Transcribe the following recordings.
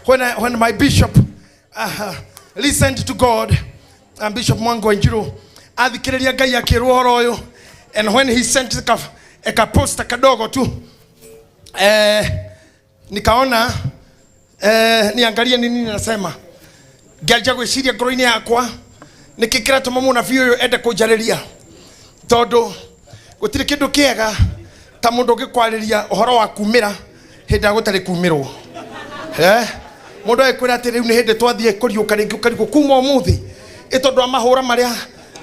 when my bishop listened to God, and Bishop Mwango Njiro athikiriria Ngai akirwo horo uyu, and when he sent a poster kadogo tu, nikaona niangalie nini nasema. Ngianjia gwiciria ngoro-ini yakwa nikikira tumamu na biu ende kunjariria, tondu gutiri kindu kiega ta mundu ngikwariria uhoro wa kumira hindi agutari kumirwo. Mundu ekwira ati riu ni hindi twathie kuriuka ringi ukarigo kuma umuthi itondu amahura maria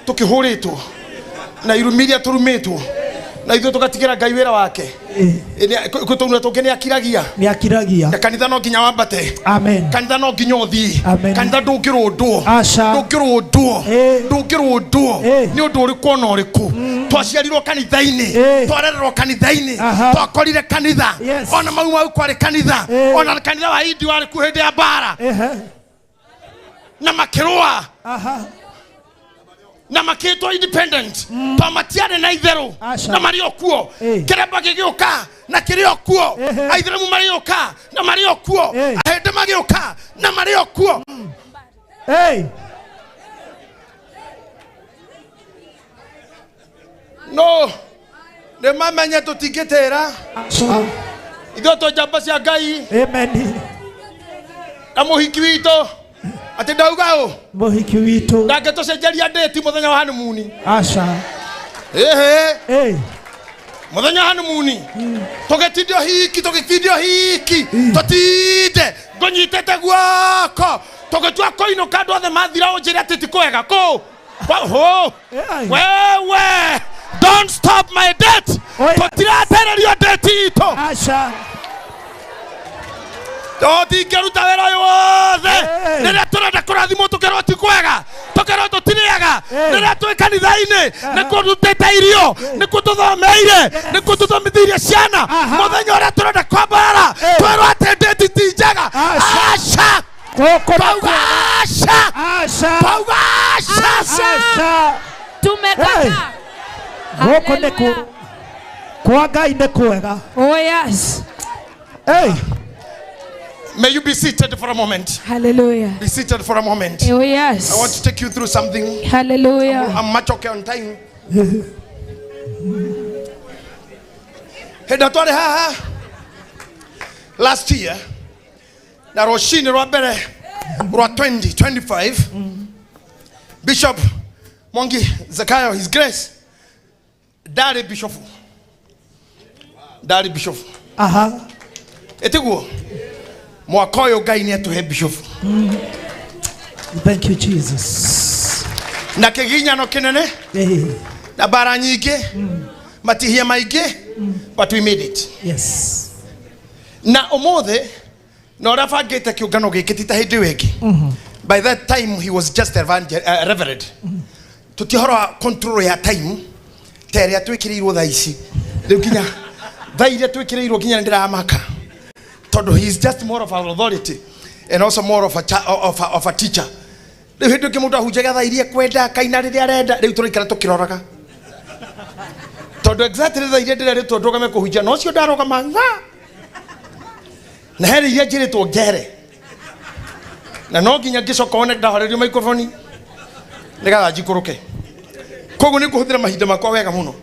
tukihuritwo na irumiria turumitwo na ithu tugatigira Ngai wira wake. Kutuna tungi ni akiragia na kanitha no nginya wambate. Amen. Kanitha no nginya uthii. Kanitha ndungirundwo ni undu uriku na uriku twaciarirwo kanitha-ini twarererwo kanitha-ini twakorire kanitha ona mau kwari kanitha ona kanitha wa Idi wari ku hindi ya bara na makirwa na makitwa independent pamatiane na itheru na mario kuo kiremba gigiuka na kirio kuo aitheramu mario ka na mario kuo ahende magiuka na mario kuo. No ne mamanya tutigitera itho to jamba cia Ngai. Amen. Amuhiki wito ati ndaugao muhiki witu ndake tucenjeria date muthenya wa honeymoon. Muthenya wa honeymoon tugetindio hiki tutinde ngonyitete guoko tugetua koinuka andu othe mathira unjire ati tikwega ko wewe. Don't stop my date. Tutiratererio date ito. Toti keruta wera wothe nira turenda kurathimo tukerwo ti kwega tukerwo tutiriaga nira twi kanitha-ini nikuo tutete irio nikuo tuthomeire nikuo tuthomithirie ciana muthenya uria turenda kwambara twerwo ati date ti njega. Tumekata goko neku kwa Ngai ni kwega. Oh yes. May you be seated for a moment. Hallelujah. Be seated for a moment. Oh yes. I want to take you through something. Hallelujah. I'm much okay on time. Last year, na roshini rwa mbere rwa 2025, Bishop Mwangi Zakayo, His Grace, Daddy Bishop. Etiguo mwaka uyu Ngai ni atuhe Bishop. Thank you Jesus. Na kiginyano kinene na bara nyingi matihia maingi but we made it. Yes. Na omothe na urabangite kiungano giki tita hindi wengi. By that time he was just a reverend. Tutihora control ya time tere twikiriirwo tha ici riu kinya thaire twikiriirwo kinya ndiramaka tondu he is just more of an authority and also more of a teacher. Riu hindu kimundu ahunjaga thairie kwenda kaina riria arenda riu turikara tukiroraga tondu exactly thairie ndire twendogame kuhunjia no cio ndarogama na heri iria njiritwo ngere na no nginya ngicoka one ndahorerio microphone nigatha njikuruke koguo ni kuhuthira mahinda makwa wega muno.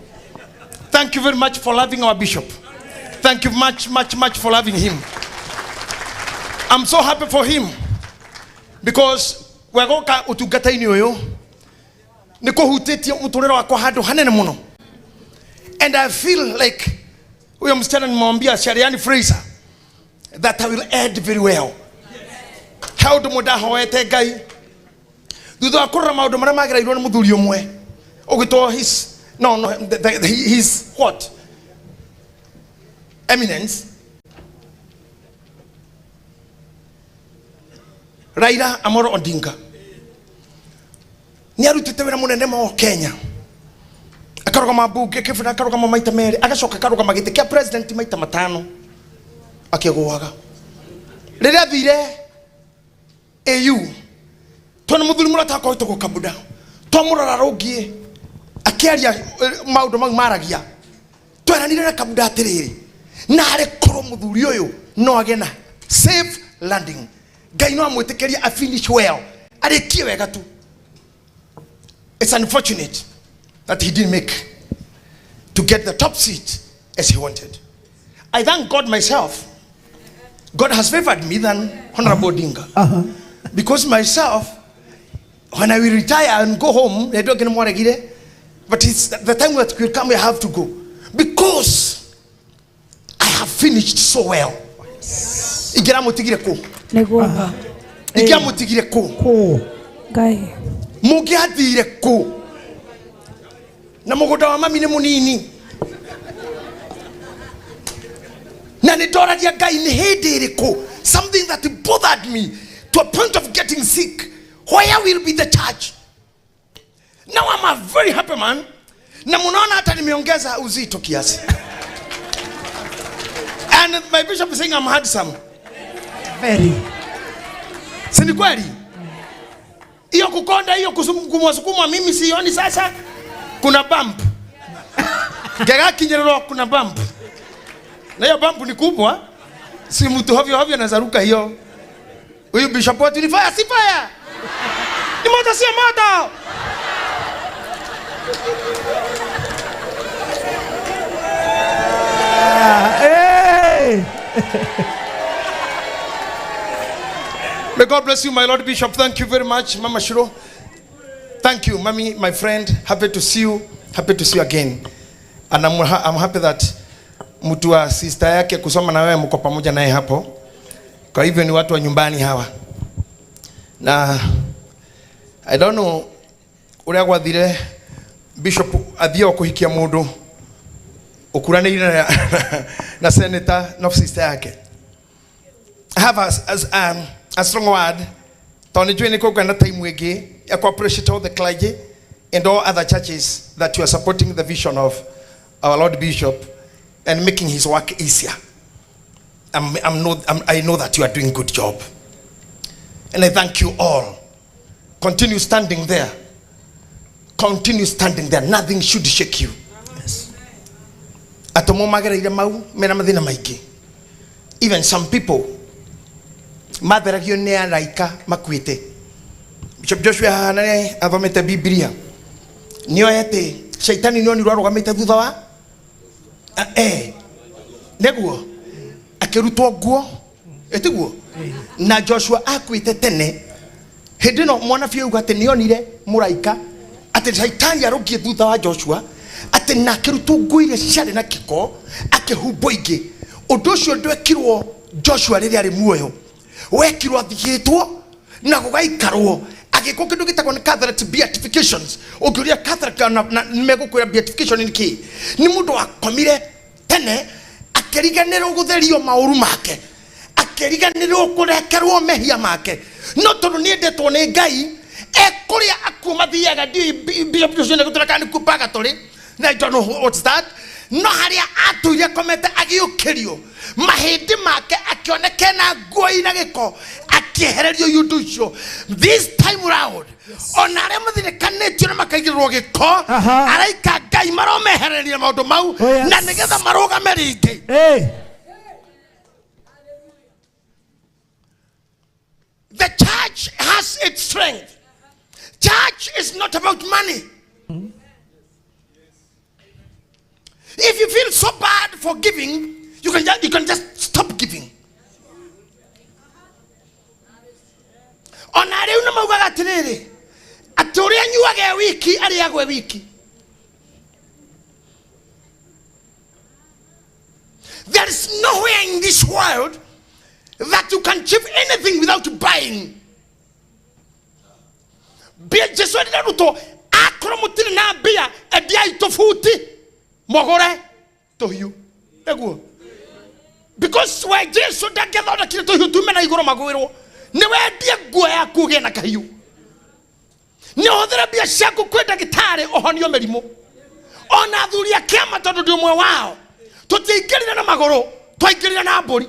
Thank you very much for loving our bishop. Thank you much for loving him. I'm so happy for him because wegoka utungata-ini uyu ni kuhutitie muturiro wakwa handu hanene muno, and I feel like huyo msichana nimwambia Shariani Fraser that I will add very well. How do muda hoete Ngai thutha akorora maundu maria magirairwo ni muthuri umwe ugitwo his what eminence Raila Amolo Odinga ni arutite wira munene mo Kenya, akarugama bunge kibuna, akarugama maita meri, agacoka akarugama giti kia president maita matano akigwaga. Riria thire AU twana muthuri murata ko ito kabuda twamurara rungie akiaria maundu mau maragia tweranire na kabuda atiriri na ari korwo muthuri uyu no agena safe landing. Ngai no amwitikiria a finish well. Arikie wega tu. It's unfortunate that he didn't make to get the top seat as he wanted. I thank God myself. God has favored me than Honorable Dinga. Because myself, when I will retire and go home, I don't get more again. But it's the time that will come, I have to go. Because I have finished so well. Igira mutigire ko. Negomba. Igira mutigire ko. Gai. Mugiathire ko. Na mugoda wa mami ni munini. Na nidoragia Ngai ni hindire ko. Something that bothered me to a point of getting sick. Where will be the church? Now I'm a very happy man. Na munaona hata nimeongeza uzito kiasi. And my bishop is saying I'm handsome. Very. Si ni kweli? Hiyo kukonda hiyo kumwasukuma mimi sioni sasa. Kuna bump. Gega kinyerero kuna bump. Na hiyo bump ni kubwa. Si mtu hovyo anaweza ruka hiyo. Huyu bishop wetu ni fire, si fire. Ni moto, si moto. Hey. May God bless you, my Lord Bishop. Thank you very much, Mama Shiro. Thank you, Mommy, my friend. Happy to see you. Happy to see you again. And I'm happy that mtu wa sister yake kusoma na wewe mko pamoja naye hapo. Kwa hivyo ni watu wa nyumbani hawa. Na I don't know uria gwathire Bishop athio kuhikia mundu ukuranire na senator na sister yake. I have a strong word. Tony Jwene ko kwenda time wege ya appreciate all the clergy and all other churches that you are supporting the vision of our Lord Bishop and making his work easier. I know that you are doing a good job. And I thank you all. Continue standing there. Continue standing there. Nothing should shake you. Yes. Even some people, Bishop Joshua hanane avamete Biblia. Niyo yete shaitani niyo nirogamete thutha wa neguo akirutwo guo etiguo na Joshua akwite tene hindi no mwana fie ugate nionire muraika ati shaitani arogie thutha wa Joshua ati na akirutwo guo ile ciare na kiko akihumbo ingi undu ucio ndwekirwo Joshua riri ari muoyo wekirwo athigitwo na gugaikarwo agiko kindu gitagwo ni Catholic beatifications ugiuria Catholic na megukwira beatification ni ki ni mundu akomire tene akiriganirwo gutherio mauru make akiriganirwo kurekerwo mehia make no tondu ni endetwo ni Ngai ekuria akuma thiaga Bishop Joshua guturaka ni kupaga tori na I don't know what's that no haria atuire komete agiukirio mahindi make akioneke na nguo ina giko akiehererio yunducio this time round onare muthirikanitio na makaigirwo giko araika Ngai maromehereria maundu mau na nigetha marugame ringi The church has its strength. Church is not about money. If you feel so bad for giving, you can just stop giving. Onare una maugaga tiriri aturia nyuage wiki ari agwe wiki. There is nowhere in this world that you can achieve anything without buying. Bia Jesu ndi ruto akoro mutiri na bia edia itofuti mogore to you. Eguo. Because why Jesu dagetha na kile to you tumena igoro magwirwo. Ni wendie guo ya kuge na kahiu. Ni othera bia ciaku kwenda gitare ohonio merimo. Ona athuria kiama tondu ndi umwe wao. Tutingirira na magoro, twaingirira na mburi.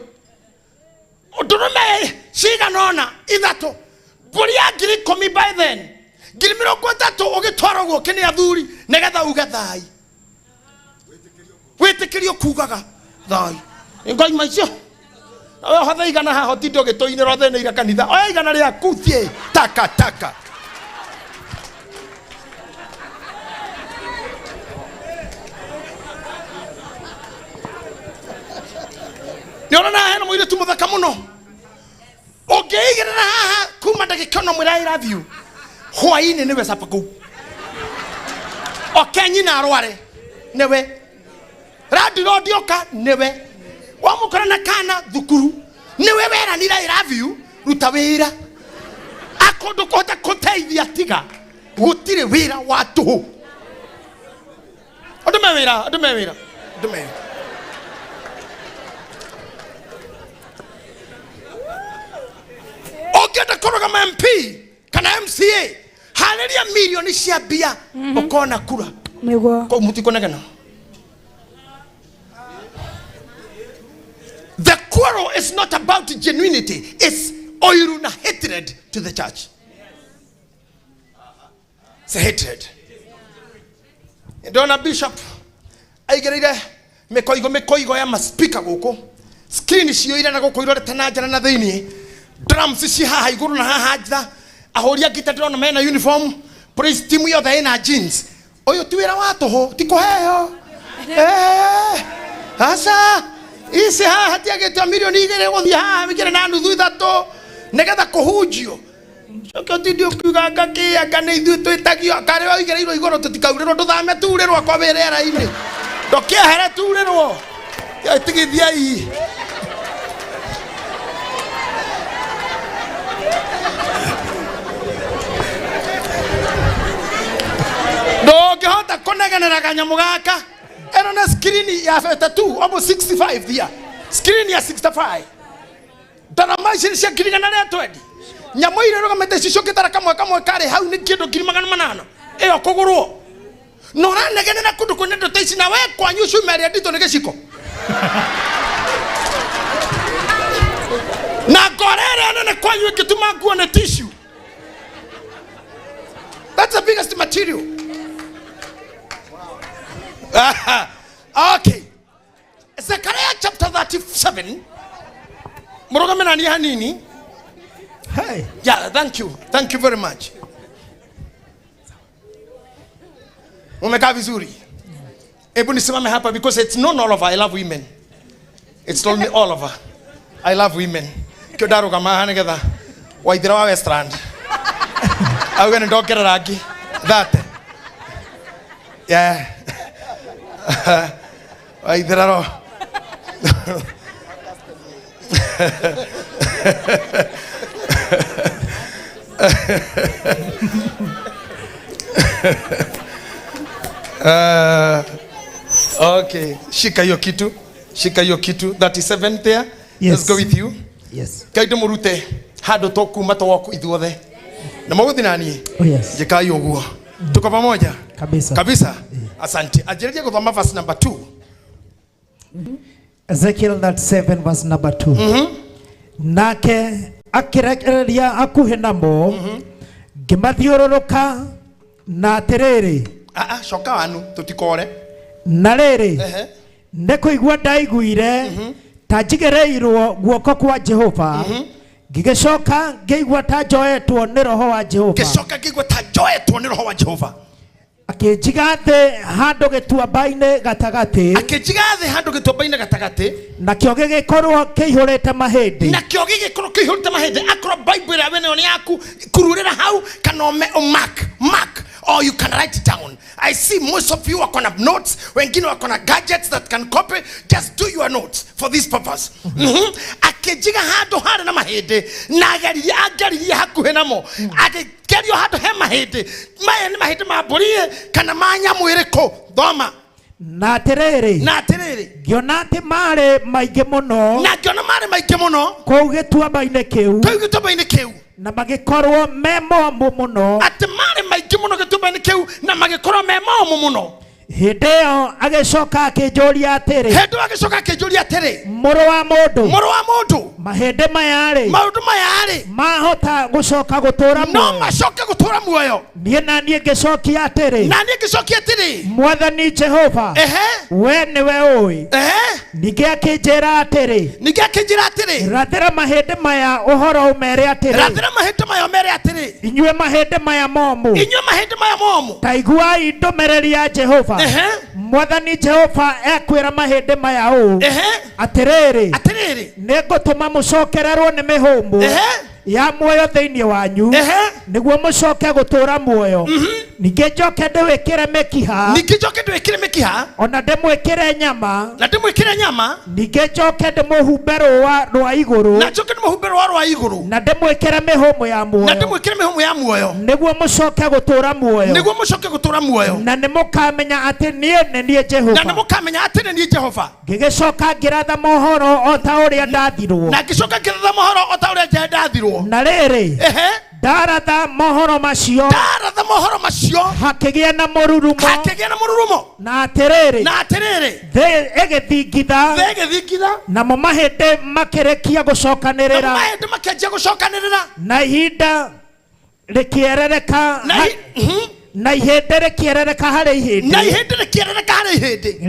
Udurume shiga nona ithato. Mburi ya 10,000 by then. 30,000 ugitwara guo kini athuri negetha uga thai. Witikirio kugaga thai. Ngai maicio. Oyo hatha igana haho tindo gitoine rothe ne ira kanitha. Oyo igana ria kuthie taka taka. Niona na hena mwire tu muthaka muno. Ogeigira haha kuma ndagika no mwira I love you. Hwaini niwe sapaku. Okenyi na arware newe. Radi rodioka newe. Wamukora na kana thukuru niwe wera nira I love you ruta wira. Akondo kota koteithia tiga. Gutire wira wa tuhu. Odume wira. Ogenda koroga MP kana MCA haleria milioni cia bia okona kura Mego. ko mutiko negana. The quarrel is not about genuinity, it's oiru na hatred to the church. It's a hatred. Ndona bishop aigerire mekoigo ya maspika guko screen cio ira na guko irorete na njara na thiini drums ci haha iguru na haha nja ahoria gita ndona mena uniform praise team yothe ina jeans oyo tiwira watoho tikuheo asa isi haha tiagetwa milioni igere guthi haha migere na nuthu ithato negetha kuhunjio Choko tidio kugaga kia kana ithu twitagio kare oigereirwo igoro tutikaurerwo nduthame turerwo kwa berera ine ndokia here turerwo tigithiai ndongihota kunegenera kanyamu gaka eno na screen ya 32 almost 65 there screen ya 65 dana machine cia kirigana na 20 nyamoire roga mete cicoke tara kamwe kare hau ni kindu kirimagana manana iyo kugurwo no ranegene na kundu kunendo teici na we kwanyu shumeri ndito ne giciko na gorere ne kwanyu kituma nguo na tissue. That's the biggest material. Okay, Zechariah chapter 37 murogamena ni hanini. Hey. Yeah, thank you very much. Umekaa vizuri. Hebu nisimame hapa because it's not all of her. I love women. It's not all of her. I love women. Kyodaro kama hanegeda. Waithira wa Westland. I'm going to talk ragi. That. Yeah. Waithira ro. Okay, shika hiyo kitu 37 there. Yes. Let's go with you. Yes. Kaito murute hado toku matoku ithuothe na maguthi nani. Oh yes. Jikai uguo tuko pamoja kabisa. Asante. Ajereje kuthoma verse number 2. Ezekiel 37 verse number 2. Nake akirekereria akuhe namo ngimathiũrũrũka na atĩrĩrĩ shoka wanu tutikore na rĩrĩ nĩkũigua ndaiguire ta njigereirwo guoko kwa Jehova ngĩgĩcoka ngĩigua ta njoetwo nĩ roho wa Jehova akĩnjiga thĩ handũ gĩtuamba-inĩ gatagatĩ nakĩo gĩgĩkorwo kĩihũrĩte mahĩndĩ akorwo Bible ya wene yaku kururĩra hau kana mark or you can write it down. I see most of you are gonna have notes. Wengine wako na gadgets that can copy. Just do your notes for this purpose. Akejiga hado hada na mahede. Nagariya hakuhe namo. Akegerio hado he mahede. Maya ni mahede maburie kana manya mwireko doma. Na atĩrĩrĩ ngĩona atĩ marĩ maingĩ mũno kũu gĩtuamba-inĩ kĩu na magĩkorwo me momũ mũno atĩ marĩ maingĩ mũno gĩtuamba-inĩ kĩu na magĩkorwo me momũ mũno. Hideo agecoka akĩnjũria atĩrĩ. Hĩndĩ agĩcoka akĩnjũria atĩrĩ. Mũrũ wa mũndũ. Mahĩndĩ maya rĩ. Maũndũ maya rĩ. Mahota gũcoka gũtũũra muoyo. No macoke gũtũũra muoyo. Niĩ na niĩ ngĩcokia atĩrĩ. Na niĩ ngĩcokia atĩrĩ. Mwathani Jehova. We nĩwe ũĩ. Ningĩ akĩnjĩra atĩrĩ. Rathĩra mahĩndĩ maya ũhoro ũmere atĩrĩ. Inyuĩ mahĩndĩ maya momũ. Ta iguai ndũmĩrĩri ya Jehova. Mwathani Jehova ekwĩra mahĩndĩ maya ũũ. Atĩrĩrĩ. Nĩngũtũma mũcokererwo nĩ mĩhũmũ ya muoyo thĩinĩ wanyu nĩguo mũcoke gũtũũra muoyo. Ningĩ njoke ndĩwĩkĩre mĩkiha. Ona ndĩmwĩkĩre nyama. Ningĩ njoke ndĩmũhumbe rũũa rwa igũrũ. Na ndĩmwĩkĩre mĩhũmũ ya muoyo. Nĩguo mũcoke gũtũũra muoyo. Na nĩmũkamenya atĩ niĩ nĩ niĩ Jehova. Ngĩgĩcoka ngĩratha mohoro o ta ũrĩa ndathirwo. Na rĩrĩ. Ndaratha mohoro macio. Hakĩgĩa na mũrurumo. Na atĩrĩrĩ. Thĩ ĩgĩthingitha. Namo mahĩndĩ makĩrĩkia gũcokanĩrĩra. Na ihinda rĩkĩerereka. Na ihĩndĩ rĩkĩerereka harĩ ihĩndĩ.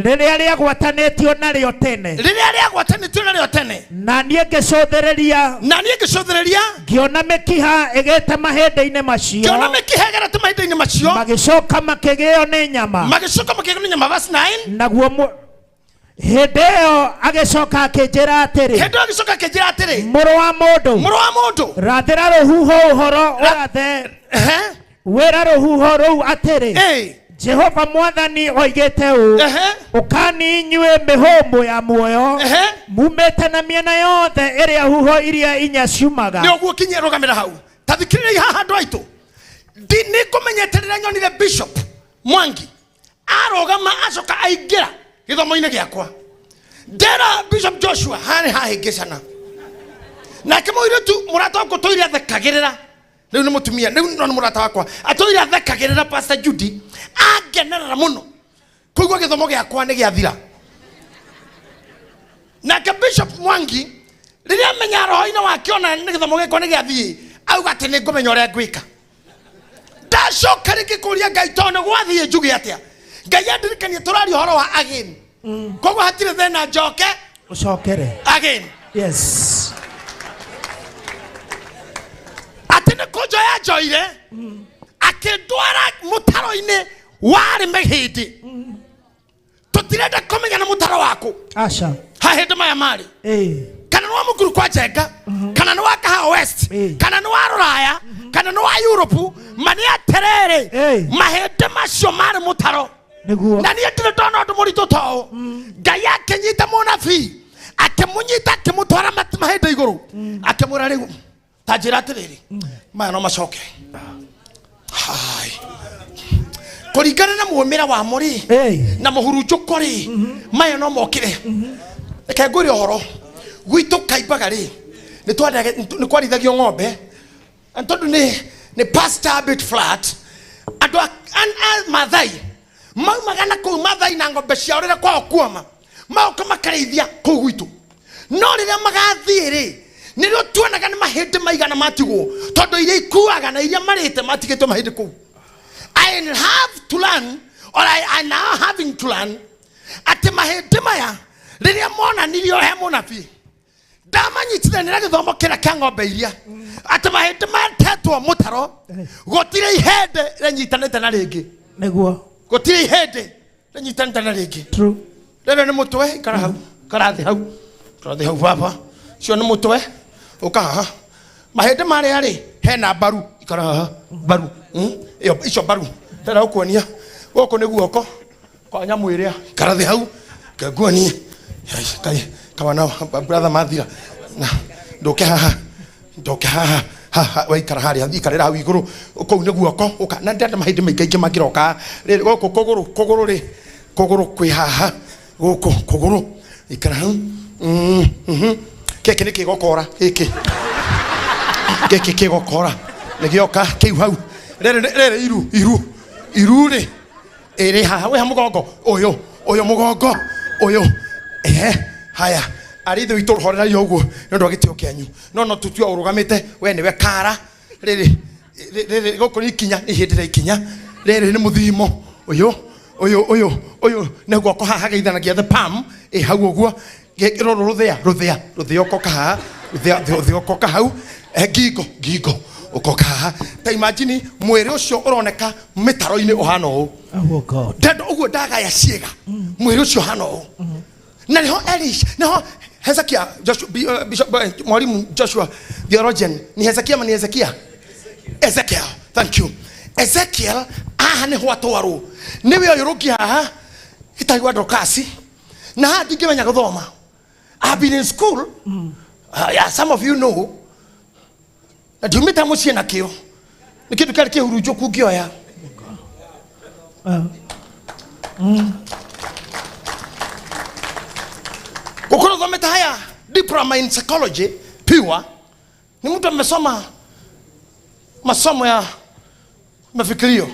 Rĩrĩa rĩagwatanĩtio narĩo tene. Na niĩ ngĩcũthĩrĩria. Ngĩona mĩkiha ĩgĩte mahĩndĩ-inĩ macio. Magĩcoka makĩgĩo nĩ nyama. Naguo hĩndĩ ĩyo agĩcoka akĩnjĩra atĩrĩ. Mũrũ wa mũndũ. Rathĩra rũhuho ũhoro ũrathe. Wĩra rũhuho rũu atĩrĩ. Jehova Mwathani oigĩte ũũ. Ũkani inyuĩ mĩhũmũ ya muoyo. Mumĩte na mĩena yothe ĩrĩa huho iria inya ciumaga. Nĩ ũguo kinyia rũgamĩra hau. Ta thikĩrĩria haha andũ aitũ. Nĩ kũmenyete rĩrĩa nyonire Bishop Mwangi arũgama acoka aingĩra gĩthomo-inĩ gĩakwa. Ndera Bishop Joshua harĩ hahĩngĩcana. Nake mũirĩtu mũrata wakwa tũire athekagĩrĩra. Rĩu nĩ mũtumia, rĩu nĩ mũrata wakwa. Atũire athekagĩrĩra Pastor Judy. Angenerera mũno. Kũigua gĩthomo gĩakwa nĩ gĩathira. Nake Bishop Mwangi rĩrĩa amenya roho-inĩ wake ona nĩ gĩthomo gĩakwa nĩ gĩathiĩ. Auga atĩ nĩ ngũmenya ũrĩa ngwĩka. Ndacoka rĩngĩ kũria Ngai tondũ gwathiĩ njuge atĩa. Ngai andirikania tũraria ũhoro wa again. Koguo hatirĩ thĩna njoke. Ũcokere. Again. Yes. Atene kojo ya joire. Akĩndwara mũtaro-inĩ warĩ mahĩndĩ. Tũtirenda kũmenya na mũtaro waku. Aca. Hahĩndĩ maya marĩ. Kana nĩ wa mũkuru kwa Njenga. Kana nĩ wa Kahawa West. Kana nĩ wa Rũraya. Kana nĩ wa Europe. Mani atĩrĩrĩ. Mahĩndĩ macio marĩ mũtaro. Na niĩ ndirĩ ndona ũndũ mũritũ ta ũũ. Ngai akĩnyita mũnabii. Akĩmũnyita akĩmũtwara mahĩndĩ igũrũ. Akĩmwĩra rĩu. Ta njĩra atĩrĩrĩ. Maya no macoke. Hai. Kũringana na muumĩra wa mũrĩ. Na mũhurunjũko rĩ. Maya no mokire. Reke ngwĩre ũhoro. Gwitũ Kaimbaga rĩ. Nĩ kwarithagio ng'ombe. Tondũ nĩ pastor bit flat. Andũ a Maathai. Maumaga na kũu Maathai na ng'ombe ciao rĩrĩa kwao kuoma. Maoka makarĩithia kũu gwitũ. No rĩrĩa magathiĩ rĩ. Nĩrĩo tuonaga nĩ mahĩndĩ maigana matigwo. Tondũ iria ikuaga na iria marĩte matigĩtwo mahĩndĩ kũu. I have to learn, or I now having to learn, atĩ mahĩndĩ maya rĩrĩa monanirio he mũnabii. Ndamanyitithanĩra gĩthomo kĩrĩa kĩa ng'ombe iria. Atĩ mahĩndĩ matetwo mũtaro. Gũtirĩ ihĩndĩ rĩnyitanĩte na rĩngĩ. Nĩguo. Gũtirĩ ihĩndĩ rĩnyitanĩte na rĩngĩ. True. Rĩrĩa nĩ mũtwe ikara hau. Karathi hau. Karathi hau baba. Cio nĩ mũtwe. Ũka haha. Mahĩndĩ marĩa rĩ hena mbaru. Ikara haha. Mbaru. Icio mbaru. Tera ũkuonia. Gũkũ nĩ guoko. Kwa nyamũ ĩrĩa. Karathi hau. Ngaguonia. Kawana brother Mathira. Na ndoke haha. Ndoke haha. Haha waikara harĩa ikarĩra hau igũrũ. Kũu nĩ guoko. Ũka na ndenda mahĩndĩ maingĩ mangĩroka. Gũkũ kũgũrũ rĩ. Kũgũrũ kwĩ haha. Gũkũ kũgũrũ. Ikara hau. Keke nĩ kĩgokora gĩkĩ. Gĩkĩ kĩgokora. Nĩ gĩoka kĩu hau. Rĩrĩ iru rĩ. ere haha we ha mugongo oyo mugongo oyo haya arithe witu horera yoguo ndu agitio kianyu no tutio urugamite we niwe kara riri gokuri ikinya ni hindira ikinya riri ni muthimo oyo neguo ko haha geithanagia the palm hau uguo gekiro ruthia okoka haha ruthia okoka hau gigo ukoka ta imagine mwere ucio uroneka mitaro-ini uhana u oh God ndendo uguo ndaga ya ciega mwere ucio uhana u na niho Elish niho Hezekia Bishop Mwalimu Joshua theologian ni Hezekia mani Ezekiel thank you Ezekiel niho atwaru niwe oyurukia haha itagwa ndokasi na hadi ngimenya guthoma I've been in school yeah, some of you know na dumita mucie na kio ni kitu kale kihurujwo kungioya ukoro thometa haya diploma in psychology pure ni mtu amesoma masomo ya mafikirio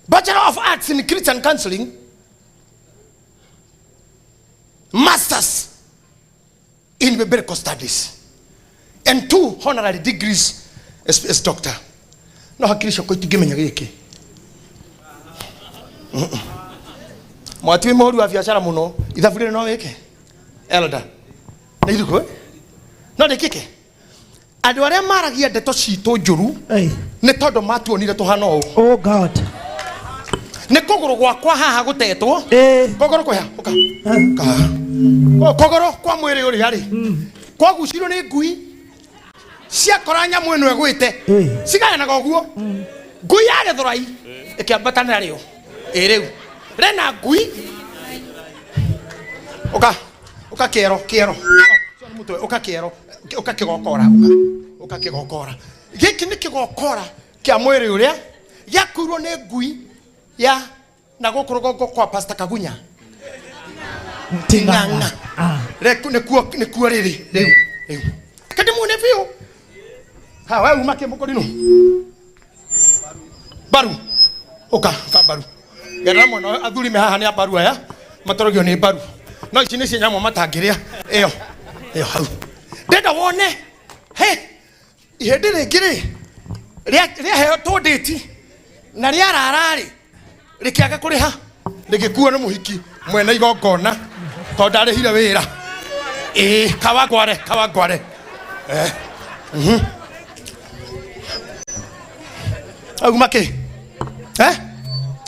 Bachelor of Arts in Christian Counseling Masters in biblical studies and 2 honorary degrees as doctor no hakirisho ko itigimenya giki mwatwi moru wa biashara muno ithabure no weke elder na iruko no dekike andu aria maragia ndeto citu njuru ni tondu matuonire tuhana o oh God ni kogoro gwakwa haha gutetwo kogoro kwa uka kogoro kwa mwiri uri hari kwa guciro ni ngui cia koranya mwenu egwite sigaya na goguo ngui ya githurai ikiambatana rio riu rena ngui uka kiero mutwe uka kiero uka kigokora giki ni kigokora kia mwiri uria yakurwo ni ngui ya na gokurugongo kwa Pastor Kagunya tinganga reku ne kuo riri riu kadi mu ne vio ha wewe umake mukorino baru oka baru gara mwana athuri me haha ni baru aya matorogio ni baru no ici ni cianyamo matangiria iyo hau ndenda wone ihende ringiri ria heo to date na ria rarari rikiaga kuriha rigikuwa na muhiki mwena igongona to ndarihire wira kawagware agumake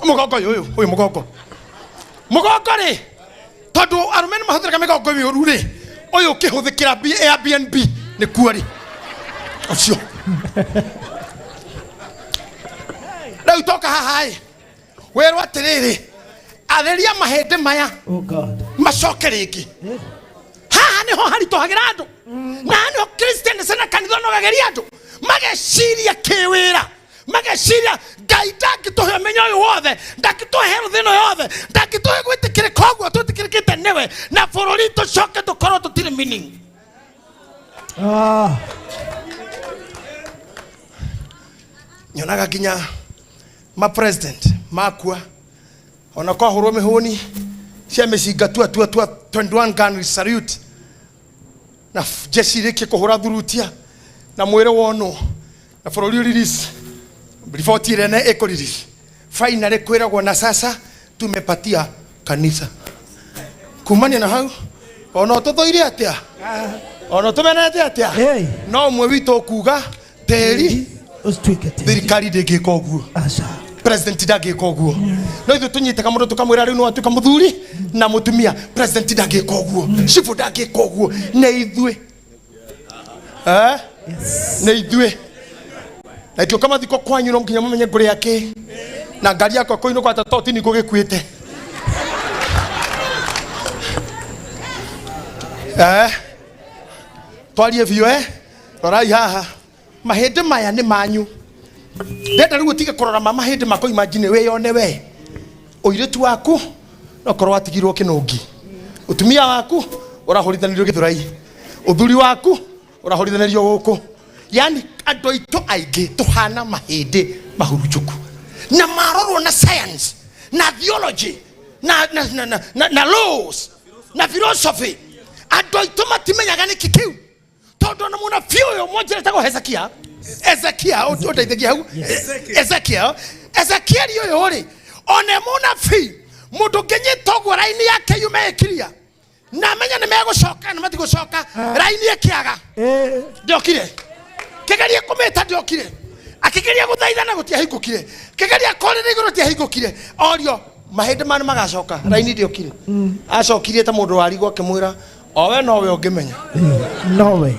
mugongo uyu mugongo ri tondu arumeni mahuthira migongo miuru ri uyu kihuthikira Airbnb ni kuori ucio rau toka haha wero atiriri atheria mahende maya oh God macoke ringi haha niho harito hagira andu na niho Christian sana kanitha no gageria andu mageciria kiwira mageciria Ngai ndakituhe menyo uyu wothe ndakituhe thino yothe ndakituhe gwitikire koguo tutikirikite niwe na bururi tucoke tukorwo tutire meaning nyonaga kinya ma president makua ona kwa hurome honi cia meciga tua 21 gun salute na jeshi riki kuhura thurutia na mwire wono na bururi release report ile na eco release finally kwiragwo na sasa tumepatia kanisa kumania na hau ona tuthoire atia ona tumenete atia no mwe wito kuga teri thirikari ndingika uguo president ndangika uguo no ithu tunyitaga mundu tukamwira riu no atuka muthuri na mutumia president ndangika uguo shifu ndangika uguo na ithue na ithue na kio kama thiko kwanyu no nginya mumenye nguri yake na ngari yako koino kwa tatoti ni gugikuite twarie vio rorai haha mahende maya ni manyu ndenda riu utige kurora mahende mako imagine we yone we oiretu waku no korwa atigirwo kinungi utumia waku urahorithanirwo githurai uthuri waku urahorithanirwo guku yani adoito aige tuhana mahede mahurujuku na maroro na science na theology na laws na philosophy adoito matimenyaga ni kikiu todo na muna fio moja letako Ezekiel otethegia hau Ezekiel yoyo ri one muna fi mundu nginyitogwo raini yake yume kiria na menya ni megucoka na matigucoka raini ekiaga ndiokire kigeria kumeta ndiokire akigeria guthaithana gutia hingukire kigeria korire iguru tia hingukire orio mahende mane magacoka raini ndiokire acokirie ta mundu warigwo akimwira owe nowe ungimenya nowe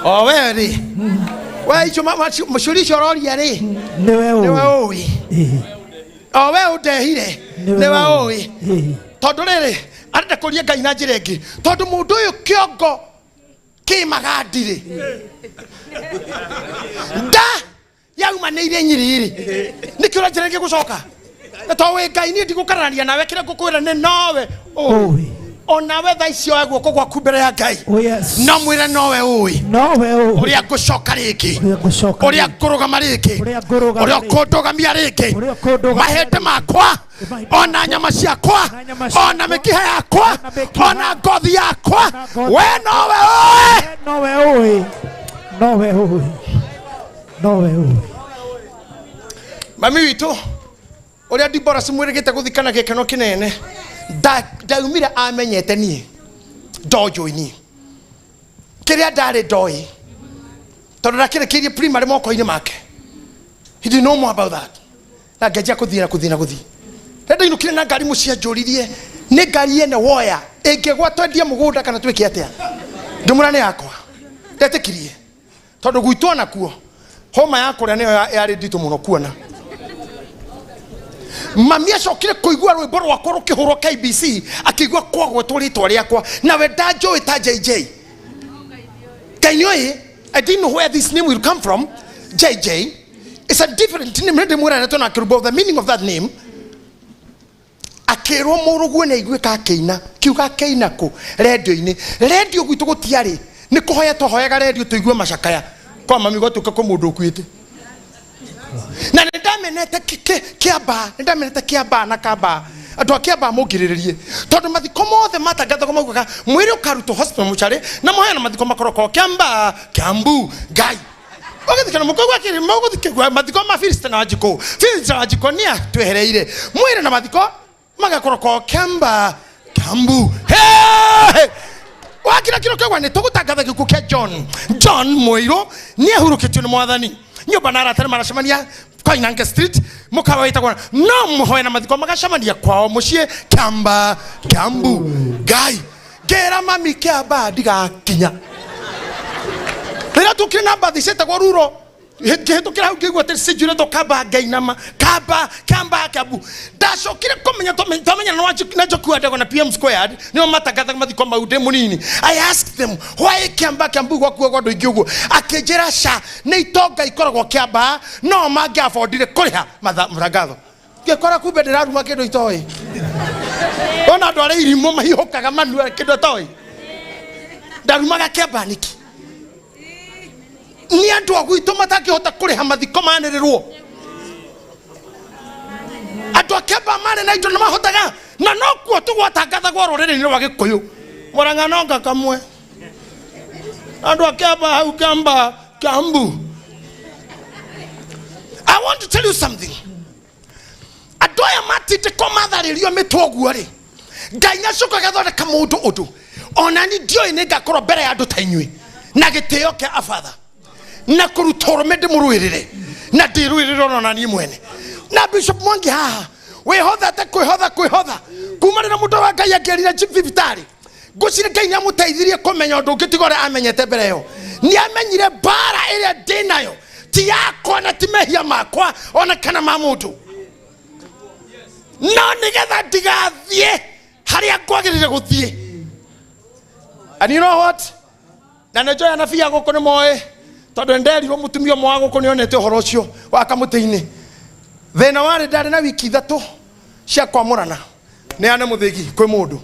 owe ri we ichuma mashurisho roria ri niwe oi owe udehire niwe oi tondu riri arenda kuria Ngai na njira ingi tondu mundu uyu kiongo kimagandire nda yaumanire nyiriri nikio njira ingi gucoka to we Ngai ni ndigukarania nawe kire ngukwira ni nowe oi onawe tha icio agwo kugwa kumbere ya Ngai no mwire nowe oi uria ngucoka riki uria ngurugama riki uria kundugamia riki mahende makwa ona nyama ciakwa ona mikiha yakwa ona ngothi yakwa we nowe oi mami witu uria Dibora simwirigite guthikana gikeno kinene ndaumire amenyete nie ndojoini kiria ndari ndoi tondu ndakirekirie primary moko-ini make he didn't know more about that na ngejia kuthira renda inukire na ngari mucia njuririe ni ngari ene woya ingegwa twendie mugunda kana twike atia ndimura ni yakwa ndetikirie tondu gwitwo nakuo homa yakuria niyo yari nditu muno kuona mami acokire kuigua rwimbo rwakwa rukihurwo KBC akigua kwagwetwo ritwa riakwa nawe ndanjoe ta JJ Kainoi I didn't know where this name will come from JJ it's a different name ndi mwira neto na kirubo the meaning of that name akirwo murugu na igwe ka keina kiuga keina ku radio gwitu gutiari ni kuhoya tohoyaga radio tuigue macakaya kwa mami gotuka ko mundu kwite na ndamenete kiaba na kaba andu akiaba mugiriririe tondu mathiko mothe matangatho komauga mwiri ukaruto hospital muchare na moya na mathiko makoroko Kiamba Kiambu Ngai ogethikana mukogwa kiri mogithikegwa mathiko ma Filista na Wajiko nia twehereire mwiri na mathiko magakoroko Kiamba Kiambu hey wakira kiro kegwa ni tugutangatha gikuo kia John Moiro ni ahurukitio ni mwathani nyumba nara tare maracemania Koinange Street mukawa itagwa no muhoya na mathiko magacemania kwao mucie Kiamba Kiambu Ngai gera mami Kiamba ndigakinya rira tukire na bathi setagwa ruro tukira hau kigwa te sijure to Kamba Ngai nama Kiamba Kiambu ndacokire kumenya tomenya na joku adego na PM squared ni matangatha mathiko maude munini I asked them why Kiamba Kiambu gwakuo gondo ingiugo akejera sha ni itonga ikoragwo Kiamba no mangi affordire kuriha mathangatho ngekora kumbe ndiraruma kindu itoi ona andu ari irimo mahihukaga manua kindu itoi ndarumaga Kiamba niki ni andu agwitu matakihota kuriha mathiko manirirwo andu Kiamba mane na indo na mahotaga na no kuo tugwatangatha gwa ruriri ni rwa Gikuyu Murang'a nonga kamwe andu Kiamba hau Kiamba Kiambu I want to tell you something adoya matite komatharirio mitwoguo ri Ngai nyacuka gathondeka mundu undu ona ni ndio ine ngakorwo mbere ya andu ta inyui na gitio kia abatha na kurutorome ndimurwirire na ndirwirire ona ni mwene na Bishop Mwangi haha wihotha ta kwihotha kumana na mundu wa Ngai angerire chief victory gucire Ngai ni amuteithirie kumenya undu ngitigore amenyete mbere yo ni amenyire bara iria ndinayo ti yakwa na ti mehia makwa ona kana ma mundu no nigetha ndigathie haria kwagirire guthie and you know what na nejoya na fia guko ni moe tondu nderirwo mutumio mwa guko ni onete horo ucio wa kamutini thina wari ndari na wiki 3 cia kwamurana ni ane muthigi kwi mundu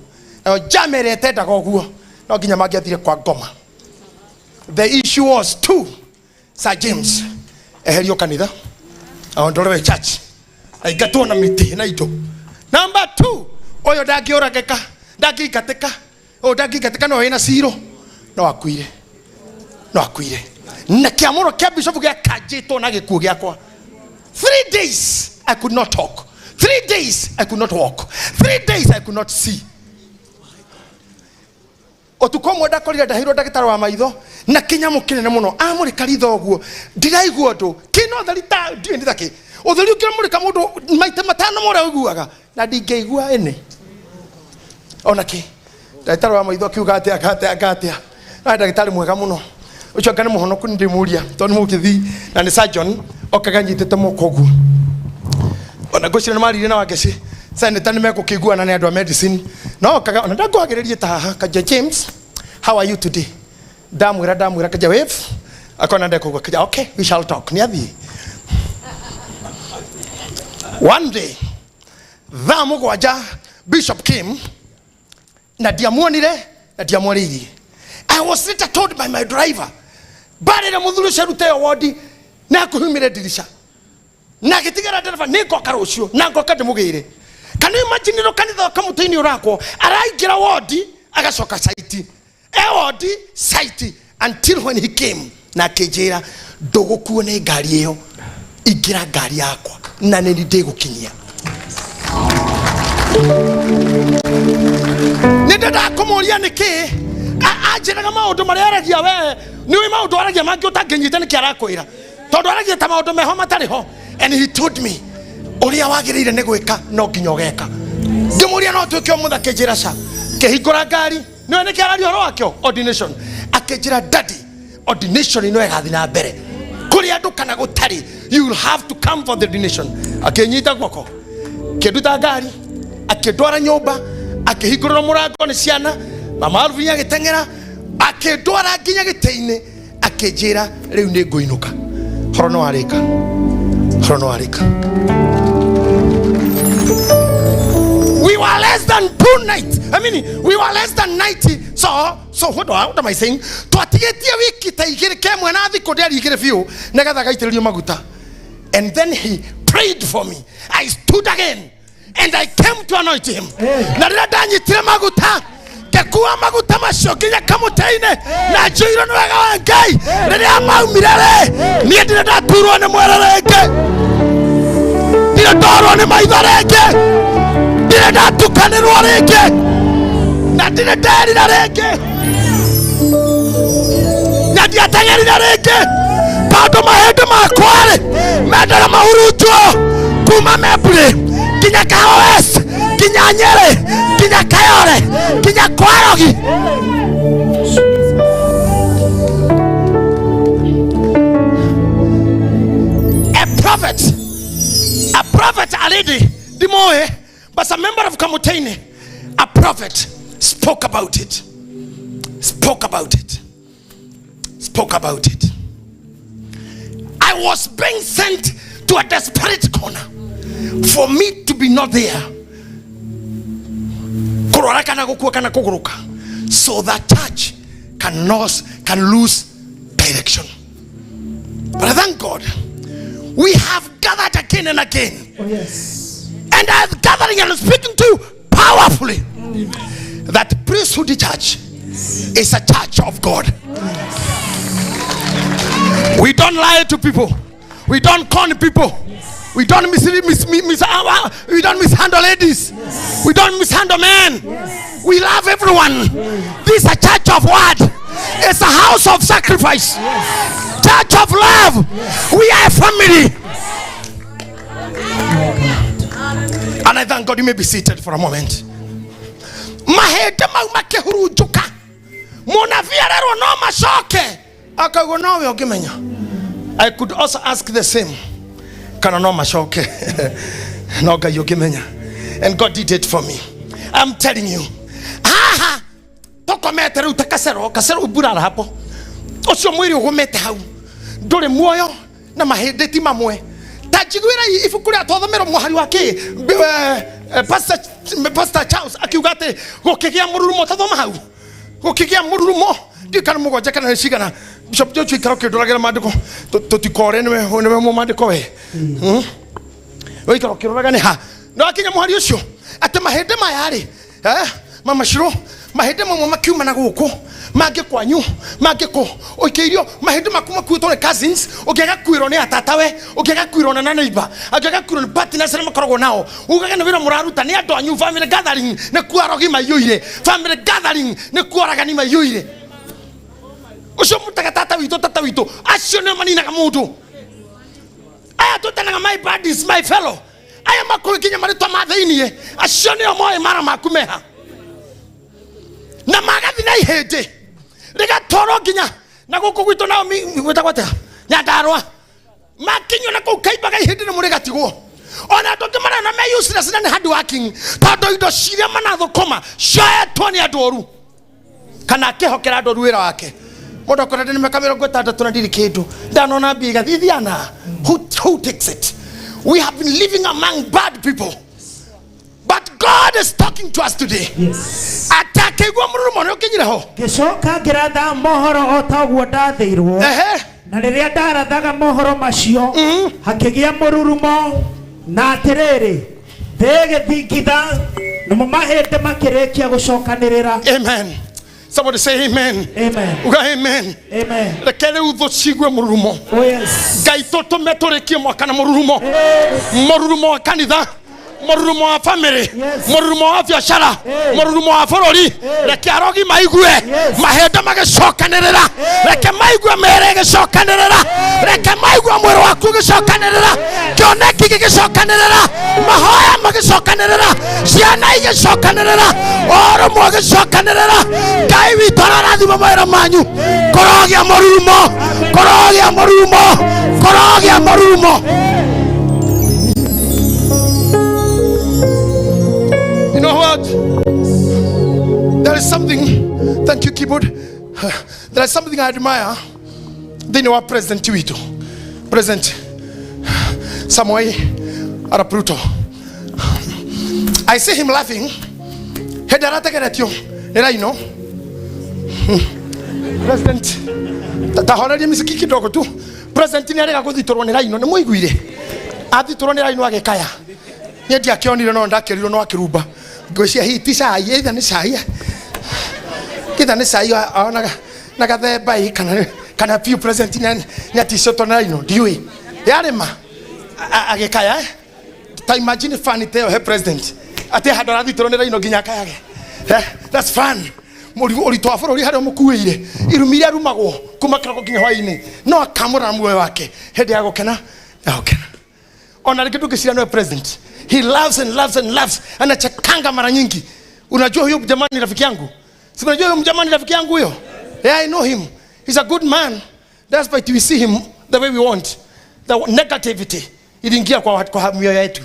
jamerete ndaga uguo no nginya mangiathire kwa ngoma the issue was 2 Sir James eherio kanitha aondolewe church aigatwo na miti na indo. Number 2, oyo ndangĩũragĩka ndangĩingatĩka o ndangĩingatĩka no ena ciro no akuire na kĩamũro kĩa bishop gĩakanjĩtwo na gĩkuũ gĩakwa. 3 days I could not talk, 3 days I could not walk, 3 days I could not see. Otuko mwenda korire ndahirwo ndagĩtarĩ wa maitho na kĩnyamũ kĩnene mũno amũrĩka ritho ũguo ndiraigua ũndũ kĩno thari ta ndiĩ ndithake ũtheri ũkĩmũrĩka mũndũ maita matano mũrĩa ũiguaga na ndingĩigua ene onake ndagĩtarĩ wa maitho akiuga atĩa na ndagĩtarĩ mwega mũno ucio ngane mũhonoku ndimuria tondũ mũgĩthi na nĩ surgeon okaga nyitĩte moko ũguo ona ngũcira nĩ marire na wangeci senator nĩ megũkĩiguana nĩ andũ a medicine no okaga ona ndangwagĩrĩrie ta haha kaja James, how are you today? Damwira kaja wave akona ndekũgwa kaja okay we shall talk nĩ athi. One day thaa mũgwanja bishop came na ndiamuonire na ndiamwaririe. I was later told by my driver barĩra mũthuri ũcio arute wodi na kũhumire dirisha na gĩtigara ndereba nĩ ngoka rũciũ na ngoka ndĩmũgĩire. Can you imagine no kanitha kamũtĩ-inĩ ũrakwo araingĩra wodi agacoka site wodi site until when he came na akĩnjĩra ndũgũkuo nĩ ngari ĩyo ingĩra ngari yakwa na nĩ ndĩgũkinyia. Nĩ ndakũmũria nĩkĩ anjĩraga maũndũ marĩa aragia we nĩũĩ maũndũ aragia mangĩ ũtangĩnyita nĩkĩ arakwĩra tondũ aragia ta maũndũ meho matarĩ ho. And he told me ũrĩa wagĩrĩire nĩ gwĩka no nginya ũgeka. Ngĩmũria no twĩke ũmũthĩ akĩnjĩra ca kĩhingũra ngari nĩwe nĩkĩ araria ũhoro wakĩo ordination akĩnjĩra daddy ordination ĩno ĩgathiĩ na mbere kũrĩ andũ kana gũtarĩ you will have to come for the ordination. Akĩnyita guoko kĩnduta ngari akĩndwara nyũmba akĩhingũrĩra mũrango nĩ ciana mama Alvin agĩteng'era akĩndwara nginya gĩtĩ-inĩ akĩnjĩra rĩu nĩ ngũinũka. Horo no arĩka. We were less than 2 nights. We were less than 90. So what am I saying? Twatigetie wiki ta igĩrĩ kemwe na thikũ ndĩari igĩrĩ biũ nĩgetha gaitĩrĩrio maguta. And then he prayed for me. I stood again and I came to anoint him. Na rĩrĩa ndanyitire maguta ngĩkua maguta macio nginya kamũtĩ-inĩ na njĩirwo nĩ wega wa Ngai rĩrĩa maumire niĩ ndirĩ ndaturwo nĩ mwĩrĩ rĩngĩ ndirĩ ndorwo nĩ maitho rĩngĩ ndirĩ ndatukanĩrwo rĩngĩ na ndirĩ nderira rĩngĩ na ndiateng'erire rĩngĩ tondũ mahĩndĩ makwa-rĩ mendaga mahurunjwo kuma Memburi nginya Kaos nginya Nyeri nginya Kayore nginya Kwarogi. A prophet already dimoe but a member of Kamutaini, a prophet spoke about it. I was being sent to a desperate corner for me to be not there so that church can lose direction. But I thank God we have gathered again and again. Oh, yes. And I'm gathering and speaking to you powerfully that priesthood church is a church of God. We don't lie to people. We don't con people. We don't we don't mishandle ladies. Yes. We don't mishandle men. Yes. We love everyone. Yes. This is a church of word. It's a house of sacrifice. Yes. Church of love. Yes. We are a family. Yes. And I thank God. You may be seated for a moment. I could also ask the same. And God did it for me. I'm telling you. Pastor Charles akiugate gokigia mururumo tathoma hau gokigia mururumo Dikana mugoja kana shigana Bishop Jochu ikaroke doragera mandiko tutikore newe mu mandiko we. Ikaroke doragane ha. No akinya muhari ucio ate mahende mayari. Mama Shiro mahende mama makiuma na guko. Mage kwanyu mageko oikeirio mahende makuma kuitore cousins ogega kwiro ne atatawe ogega kwiro na neighbor ogega kwiro ne partners ne makorogo nao ugaga ne wira muraruta ne ando anyu family gathering ne kuarogi mayuire family gathering ne kuaraga ni mayuire ucio mutaga tata wito acio ne manina ga mundu aya tutana my buddies my fellow aya makuikinya mari to mathainie acio ne omoe mara makumeha na magathi na ihende rega toro ginya na guku gwito na mi gwita gwata nyandarwa makinyo na kukaibaga ihende ne muri gatigwo ona ndokimara na me useless na hard working tado indo ciria manatho koma shaetwo ni adoru kana kehokera adoru wira wake modo kora ni mekamero gweta tuna ndiri kindu ndanona biga thithiana who takes it. We have been living among bad people. But God is talking to us today. Yes. Atakegwa murumo no kinyira ho. Gicoka ngiratha mohoro otagwo ndathirwo. Na riria ndarathaga mohoro macio hakigia mururumo na atiriri thigithingitha na mahende makirekia gucokanirira. Amen. Somebody say amen. Amen. Uga amen. Amen. Rekele utho cigwe mururumo. Oh yes. Ngai toto metorekie mwaka na mururumo. Mururumo wa kanitha. Mururumo wa family, mururumo wa biashara, mururumo wa bururi, reke arogi maigue, mahenda magicokanirira, reke maigue mere gicokanirira, reke maigue mwiri waku gicokanirira, kioneki gicokanirira, mahoya magicokanirira, ciana igicokanirira, oro mwe gicokanirira, Ngai witu arathima mawira manyu, korogia mururumo, korogia mururumo, korogia mururumo. You know what? There is something, thank you keyboard, there is something I admire. They know our President Tuito, President Samoei Arap Ruto. I see him laughing. President tahoreri misiki kidogo tu. President ni arega guthitorwo ni raino ni muiguire. Athitorwo ni raino agekaya. Ni ndia kionire no ndakerirwo no akirumba. Gocia hiti sai either ni sai. Kitha ni sai ona na gathemba i kana few present ni aticoto na raino. Diui. Yarema agekaya. Ta imagine funny tell her president. Ate hadora thitorwo ni raino ginya kayage. That's fun. Uri to aforo uri haro mukuire irumire arumagwo kumakira ginya hwaini no akamura muwe wake hede ya gukena agukena ona rikitu kisira no president. He loves and loves and loves. Anachakanga mara nyingi. Unajua huyo jamani rafiki yangu? Si unajua huyo jamani rafiki yangu huyo? Yeah, I know him. He's a good man. That's why we see him the way we want. The negativity iliingia kwa mioyo yetu.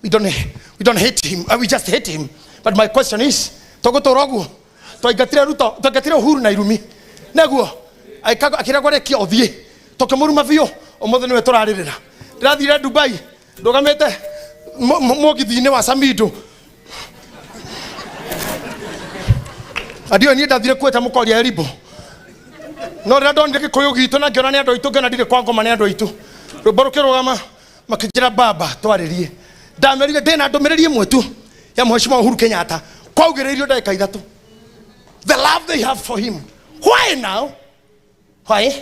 We don't hate him. We just hate him. But my question is, togotorogu toigatira Ruto, toigatira Uhuru na irumi. Naguo akira gore kia othie. Tokemuruma vio omothe niwe turaririra. Ndirathire Dubai. Ndogamete mogithine wa Samido. Adio ni ndathire kweta mukoria ribo. No rado ndike koyo gitu na ngiona ni andu itu ngena ndire kwa ngoma ni andu itu. Ruborokero gama makijira baba twaririe. Ndamerire ndena ndomererie mwetu ya Mheshimiwa Uhuru Kenyatta. Kwa ugererio ndeka ithatu. The love they have for him. Why now? Why?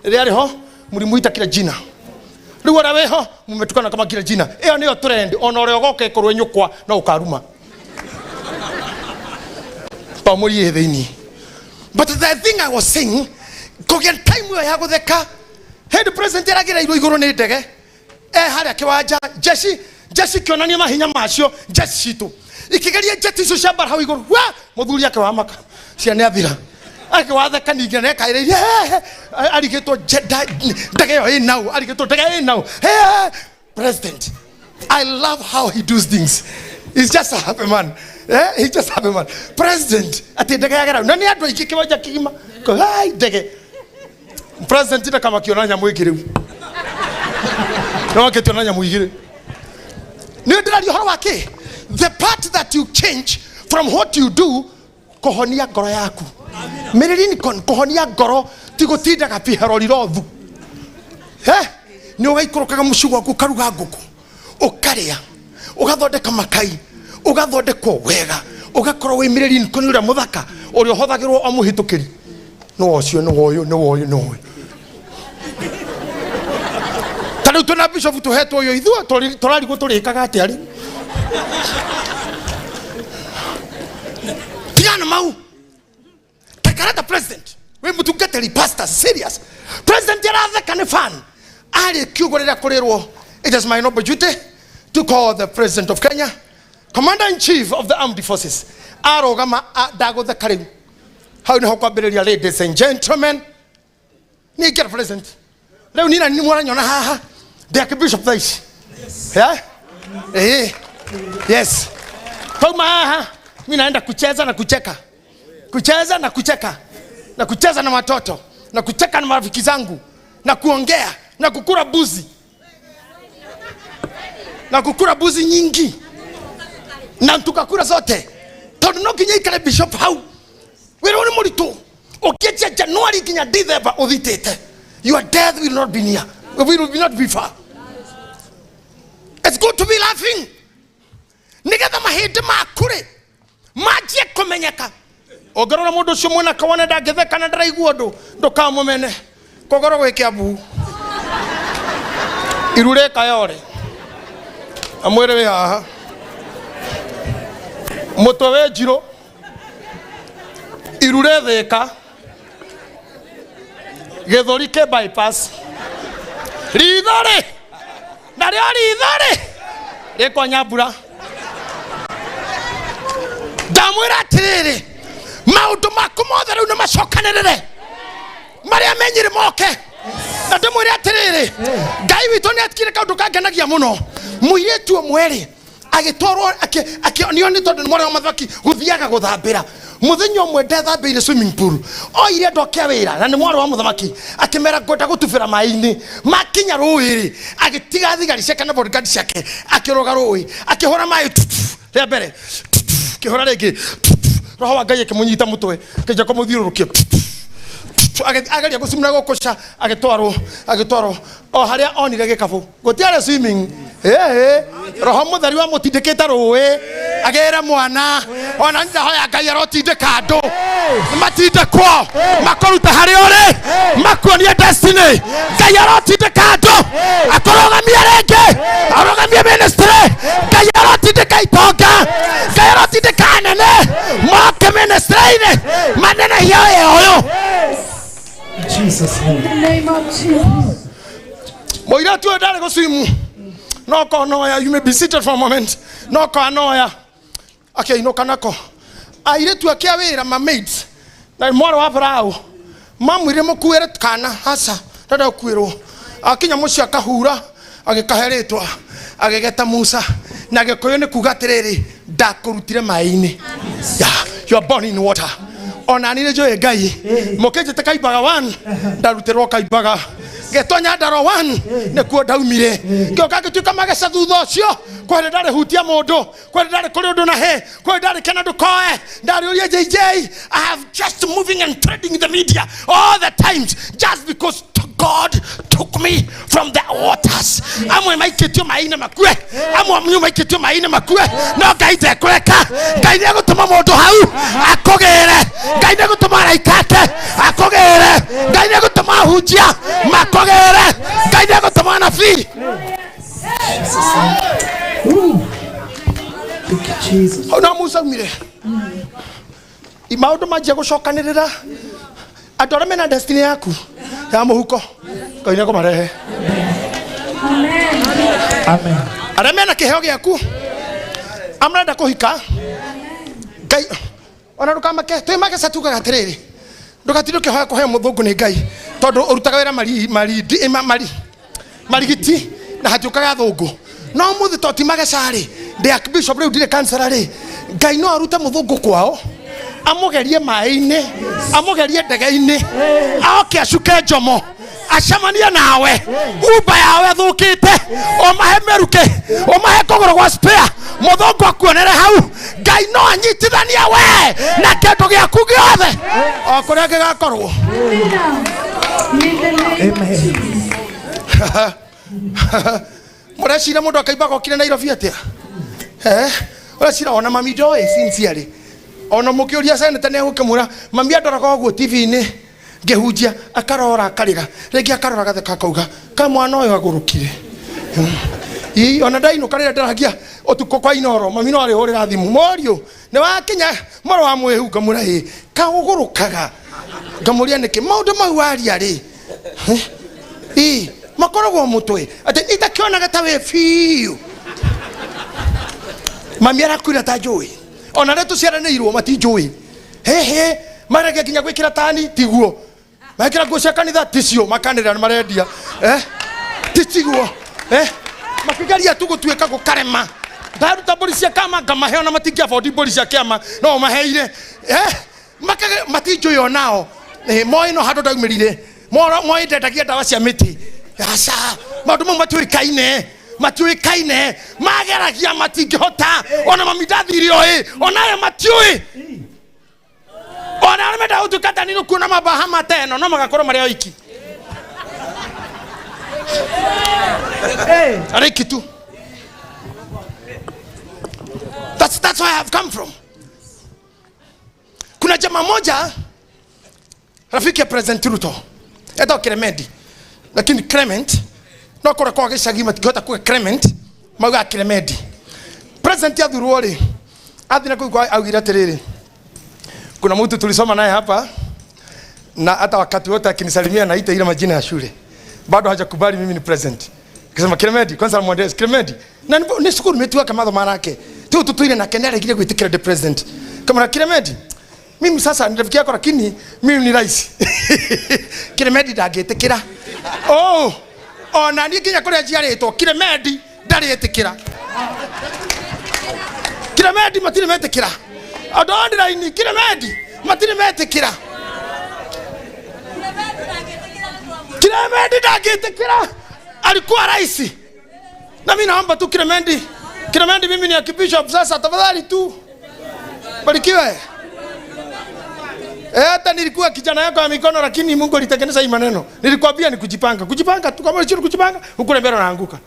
Riari ho mulimuita kila jina. Ruwa weho mumetukana kama kila jina. Eo niyo trend onore ogoke korwe nyukwa na ukaruma. Pamuri yethini. But the thing I was saying, kogen time we ya gutheka. Head president eragira iru iguru ni ndege. Haria kiwanja Jesse kionania mahinya macio Jesse tu. Ikigeria jeti icio cia mbara hau iguru. Wa muthuri yake wa maka. Ciana athira. Ake watheka ningi na ekaireire arigitwo ndege yo now arigitwo ndege now. Hey president, I love how he does things. He's just a happy man. He's just a happy man. President ati ndege yagera na ni andu iki kiwanja kigima ko hai ndege president ita kama kionanya mwigire no akitonanya mwigire ni ndirario horo wake. The part that you change from what you do kohonia ngoro yaku. Mĩrĩri kũhonia ngoro ti gũtinda gapihero rirovu. Nĩ ũgaikũrũkaga mũciĩ gwaku ũkaruga ngũkũ ũkarĩa ũgathondeka makai ũgathondekwo wega ũgakorwo wĩ mĩrĩri kũnĩ ũrĩa mũthaka ũrĩa ũhũthagĩrwo o mũhĩtũkĩri. No ũcio nĩ woyo. Tarĩu tũna bishop tũhetwo yo ithuĩ tũrarigwo tũrĩkaga atĩa rĩ. Tigana mau. Takarata president. We mũtungatĩri pastor serious. President yaratheka nĩ fan. Ari kiugorera kũrĩrwo. It is my noble duty to call the president of Kenya, Commander-in-Chief of the Armed Forces. Arogama ndagũtheka rĩu. Hau nĩho kwambĩrĩria, ladies and gentlemen. Ni get president. Leo nina ni mwaranyona haha. The Archbishop this. Yeah? Yes. Pauma haha. Mimi naenda kucheza na kucheka. Kucheza na kucheka. Na kucheza na watoto. Na kucheka na marafiki zangu. Na kuongea. Na kukura buzi. Na kukura buzi nyingi. Na tukakura zote. Tondu no kinya ikare bishop hau. Wero ni muritu. Oketia January kinya December uthitete. Your death will not be near. Will not be far. It's good to be laughing. Nigetha mahindi makure. Majie kumenyeka. Ogarora mundu ucio mwena kawana ndangetheka na ndaraigua ndu ndukamumene. Kogoro gwike abu. Irure kayore. Amwere we haha. Mutwe we njiro. Irure theka. Githori ke bypass. Ridore. Nari ridore. Reko nyabura. Damwira tiriri. Maundu maku mothe riu nimacokanirire. Maria menyire moke. Na ndimwire atiriri. Ngai witu ni atikire kaundu kangenagia muno. Muiretu omweri agitwarwo akionio ni tondu mwana wa mathaki guthiaga guthambira. Muthenya umwe ndethambeire swimming pool. Oire ndoke wira na ni mwana wa muthamaki akimera ngwenda gutubira mai-ini. Makinya ruiri agitiga thigari ciake na bodyguard ciake akiroga ruwi akihora mai ria mbere kihora ringi roho wa Ngai akimunyita mutwe kija kumuthiurukia agaria gucimura gukusha agitwarwo o haria onire gikabu gutiare swimming roho muthari wa mutindikite ruwi agera mwana ona ndahoya Ngai arotindika andu matindikwo makoruta hari uri makuonia destiny Ngai arotindika andu akorogamia ringi arogamia ministry Ngai arotindika itonga Ngai arotindika anene moke ministry-ini manene hiyo Jesus name. In the name of Jesus. Moira tu ndare go swim. No konoya, you may be seated for a moment. No konoya. Okay, no kanako. Aire tu akia wira my mates. Na mwana wa brao. Mamwire mukuere kana hasa. Dada kwiro. Akinya muci akahura, agikaheretwa, agegeta Musa. Na agikoyo ni kugatiriri ndakurutire mai-ini. Yeah, you are born in water. Ona nire joe Ngai mokeje takaibaga 1 ndaruterwo kaibaga getonya ndaro 1 nekuo ndaumire ngioka gituika magesa thutha ucio kwere ndare hutia mundu kwere ndare kuri undu na he kwere ndare kana ndukoe ndare uria JJ I have just moving and trading the media all the times just because God took me from the waters. Amwe maiketio maina makue. Amwe maiketio maina makue. No Ngai tekureka. Ngai ni gutuma mundu hau akogere. Ngai ni gutuma raikate akogere. Ngai ni gutuma hujia makogere. Ngai ni gutuma nabii. Jesus. Ona Musa mire. Imaudo maji gucokanirira. Adora mena destiny yaku. Ya muhuko. Ngai nako marehe. Amen. Amen. Aramena kiheo giaku. Amrenda kuhika. Ngai ona rukamake twimake satuka gatiriri. Ndugatiruke hoya kuhe muthungu ni Ngai. Tondu urutaga wira marigiti na hatukaga thungu. No muthi totimage sari. The Archbishop riu dire cancer ri. Ngai no aruta muthungu kwao. Amugerie mai-ini amugerie ndege-ini aoke acuke njomo acamania nawe umba yawe thukite omahe meruke omahe kogoro gwa spare muthongo akuonere hau Ngai no anyitithania we na kendo giaku giothe okuria gigakorwo. Muracira mundu akaimba gokire Nairobi atia uracira ona mami ndoe sincerely ona mukiuria seneta ne gukimura mami andoraga oguo TV-ini ngehunjia akarora akarira rĩngĩ akarora gatheka kauga ka mwana ũyũ agurukire ona ndaino karira ndaragia ũtukũ kwa inoro mami no arĩhũrĩra thimũ morio nĩ wakinya moro wa mwĩhu ngamũra kaũgũrũkaga ngamũria nĩkĩ maũndũ mau aria rĩ makoragwo mũtwe atĩ itakĩonaga ta wĩ biũ mami arakwĩra ta njũĩ ona rĩa tũciaranĩirwo matinjũĩ marege kinya gwĩkĩra tani tiguo makĩra nguo cia kanitha ticio makanĩrĩra marendia titiguo makigeria tu gũtuĩka gũkarema ndaruta mbũri cia kama ngamahe ona matingĩabondi mbũri cia kĩama no maheire matinjũĩ onao moĩ no handũ ndaumĩrire moĩ ndendagia ndawa cia mĩtĩ aca maũndũ mau matiũĩkaine mageragia matingĩhota ona mami ndathire oĩ onayo matiũĩ ona arĩa menda gũtungata nĩ kuona mabaha mateno no magakorwo marĩ oiki ariki tu. That's where I have come from. Kuna jamaa moja rafiki ya President Ruto eta Clement, lakini Clement no kora kwa gicagi matigota kwa Clement mauga Clement President ya Thuruori athina kwa augira tiriri kuna mtu tulisoma naye hapa na hata wakati wote akinisalimia naita ile majina ya shule bado hajakubali mimi ni president. Akisema Clement kwanza mwendee Clement na ni shukuru nimetua kama madho marake tu ile na kenera kile kuitikira the president kama na Clement mimi sasa nilifikia kwa lakini mimi ni rais Clement ndagetekira ona ni kinya kore jiaretwo Clement ndaretekira Clement matire metekira adondira ini Clement matire metekira Clement ndagetekira alikuwa rais na mimi naomba tu Clement mimi ni Archbishop sasa tafadhali tu barikiwe. Hata nilikuwa kijana yako ya mikono lakini Mungu alitengeneza hii maneno. Nilikwambia ni kujipanga tu kama unachini kujipanga ukule mbele unaanguka.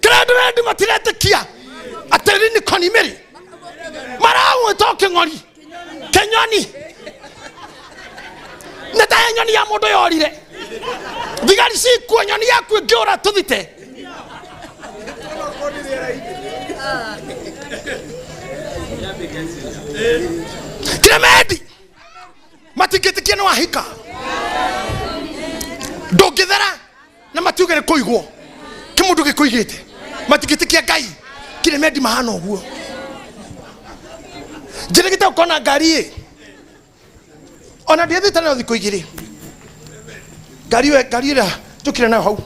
Clement matirete kia aterini konimeri marawe toke ngori kenyoni netaye nyoni ya mundu yorire thigari cikua nyoni yaku ngiura tuthite Clement matigitikia no ahika ndungithera na matiuge ni kuigwo kimundu gikuigite matigitikia Ngai Clement mahana uguo njirigite ukona ngari ona ndiethite na thikũ igĩrĩ ngari ĩrĩa njũkire nayo hau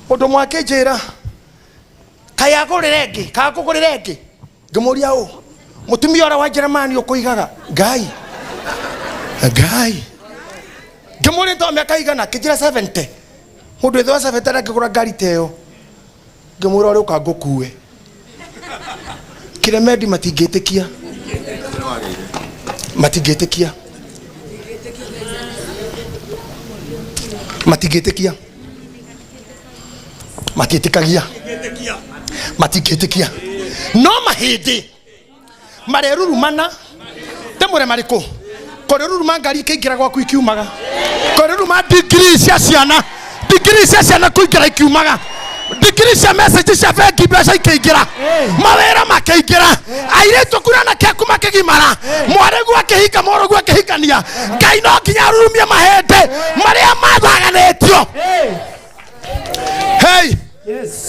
mũndũ mwake njĩra kayagũrĩre ĩngĩ kagũgũrĩre ĩngĩ ngĩmũria mũtumia ũrĩa wa Jeremani ũkũigaga Ngai ngĩmũria to mĩaka igana kĩnjĩra 70 mũndũ ĩthĩ wa 70 angĩgũra ngari ta ĩyo ngĩmũria ũrĩa ũka ngũkue Clement matingĩtĩkia matingĩtĩkia no mahĩndĩ marerurumana temũre marĩkũ kũreruruma ngari ĩkĩingĩra gwaku ikiumaga kũreruruma degree cia ciana kũingĩra ikiumaga degree cia message cia bengi mbeca ikĩingĩra mawĩra makĩingĩra airĩtu kurana kĩaku makĩgimara mwarĩgu akĩhika mũrũgu akĩhikania Ngai no nginya arurumie mahĩndĩ marĩa mathaganĩtio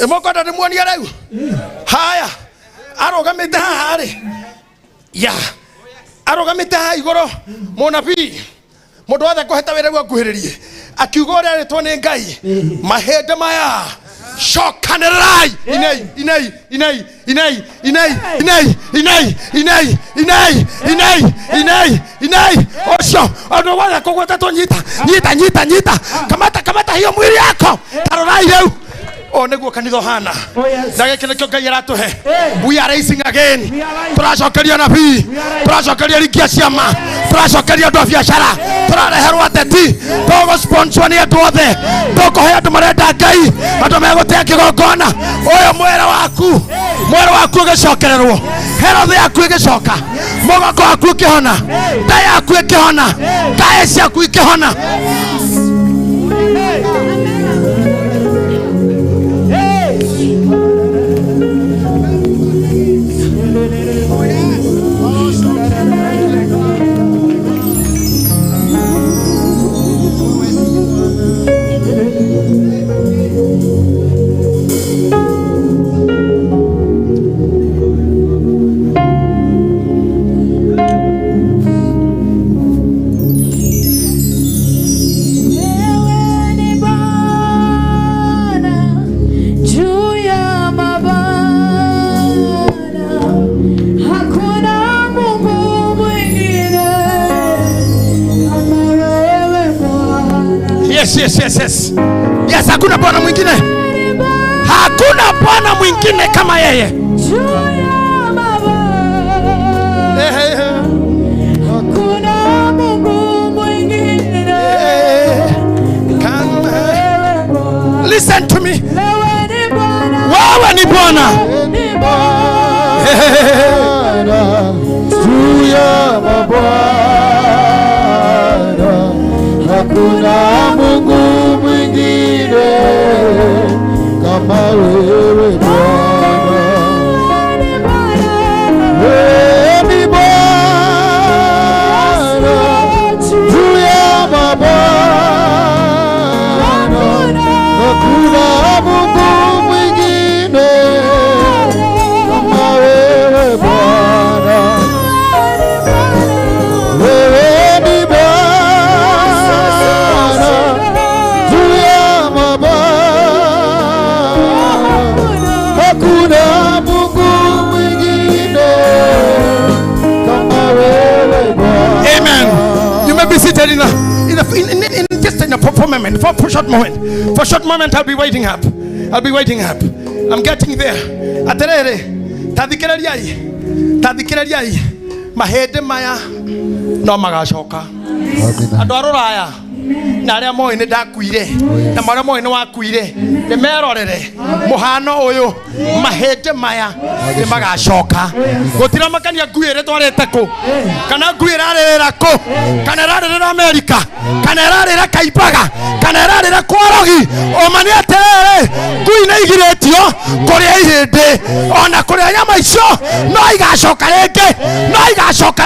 ĩmũkonda ndĩmuonia rĩu haya arũgamĩte haha rĩ arũgamĩte haha igũrũ mũnabii mũndũ wothe kũheta wĩra guo akuhĩrĩrie akiuga ũrĩa arĩtwo nĩ Ngai mahĩndĩ maya Shokanerai. Inai. Osho. Odowala kogota to nyita. Kamata hiyo mwili yako. Tarorai leo. Oneguo kanitho hana. Ndage kile kyo Ngai aratuhe. We are rising again. Turacokeria nabii. Turacokeria rikia ciama. Turacokeria andu a biacara. Turareherwo ateti. Togo sponsor ni andu othe. Tokohe andu marenda Ngai. Andu megutea kigongona. Oyo mwera waku ugicokererwo. Herothe yaku igicoka. Mogoko waku ukihona. Nda yaku ikihona. Nda ciaku ikihona. Yes, hakuna Bwana mwingine. Hakuna Bwana mwingine kama yeye. Hakuna Mungu mwingine kama yeye. Listen to me. Wewe ni Bwana. Juu ya mabwana. Hakuna Mungu mwingine kama wewe Bwana. Wewe ni Bwana juu ya mabwana. Hakuna Mungu mwingine kama wewe Bwana. Wewe ni Bwana. In just in a moment, for a short moment. For a short moment, I'll be waiting up. I'm getting there. Aterere, tadikirariai. Mahede maya no magacoka. Andu aroraya na aria moe ni ndakuire na maria moe ni wakuire ni merorere muhano uyu mahede maya ni magacoka. Gutira makania nguire twarete ku kana nguire arerera ku kana arerera Amerika kana arerera Kaibaga kana arerera Kworogi omani aterere ngui na igiretio kuria ihinde ona kuria nyama icio no igacoka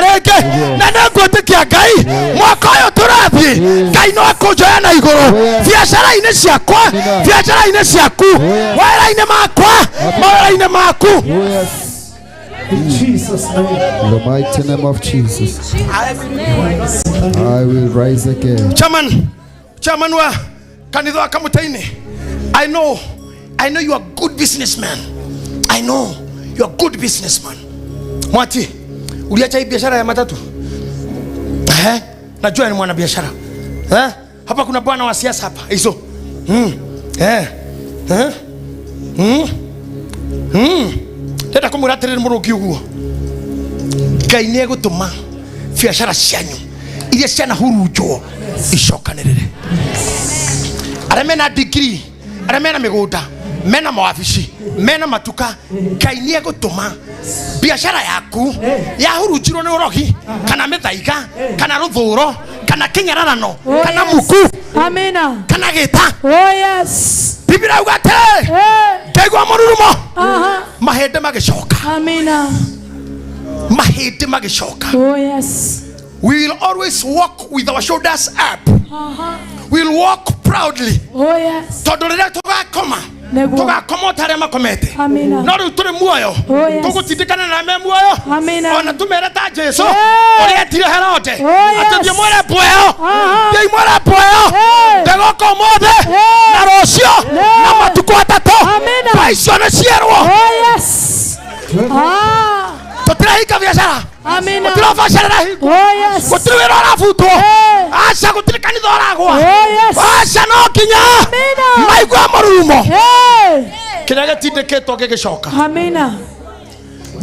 rĩngĩ na nĩngwĩtĩkia Ngai mwaka ũyũ tũrathiĩ Ngai no akũnjoya na igũrũ biacara-inĩ ciaku wĩra-inĩ makwa mawĩra-inĩ maku. In Jesus' name. In the mighty name of Jesus. I will rise again. Chairman wa kanitha Kamutaini. I know you are good businessman. Mwati, uliacha hii biashara ya matatu? Najua ni mwana biashara. Hapa kuna bwana wa siasa hapa. Hizo. Teta kumuratirira murugi uguo. Ngai ni egutuma biashara cianyu iria ciana hurunjwo icokanirire. Aria mena degree, aria mena migunda, mena mawabici, mena matuka, Ngai ni egutuma biashara yaku ya hurunjirwo ni urogi kana mithaiga kana ruthuro kana kinyararano kana muku. Amina. Kana gita. Oh yes. Biblia ugate. Kegwa mururumo. Mahende magicoka. Amina. Mahende magicoka. Oh yes. We will always walk with our shoulders up. We will walk proudly. Oh yes. Tondorere tugakoma tugakomota aria makomete no riu turi muoyo tugutindikana na me muoyo ona tumere ta Jesu uria tire Herode ati thie mwere poyo thie mwere poyo ndegoko mothe na rocio na matuko atatu paicio na cierwo tutirahika biashara tutirabashara hingo gutiri wira urabutwo aca gutiri kanitha uragwa aca no kinya maigua murumo kiria gitindikitwo gigicoka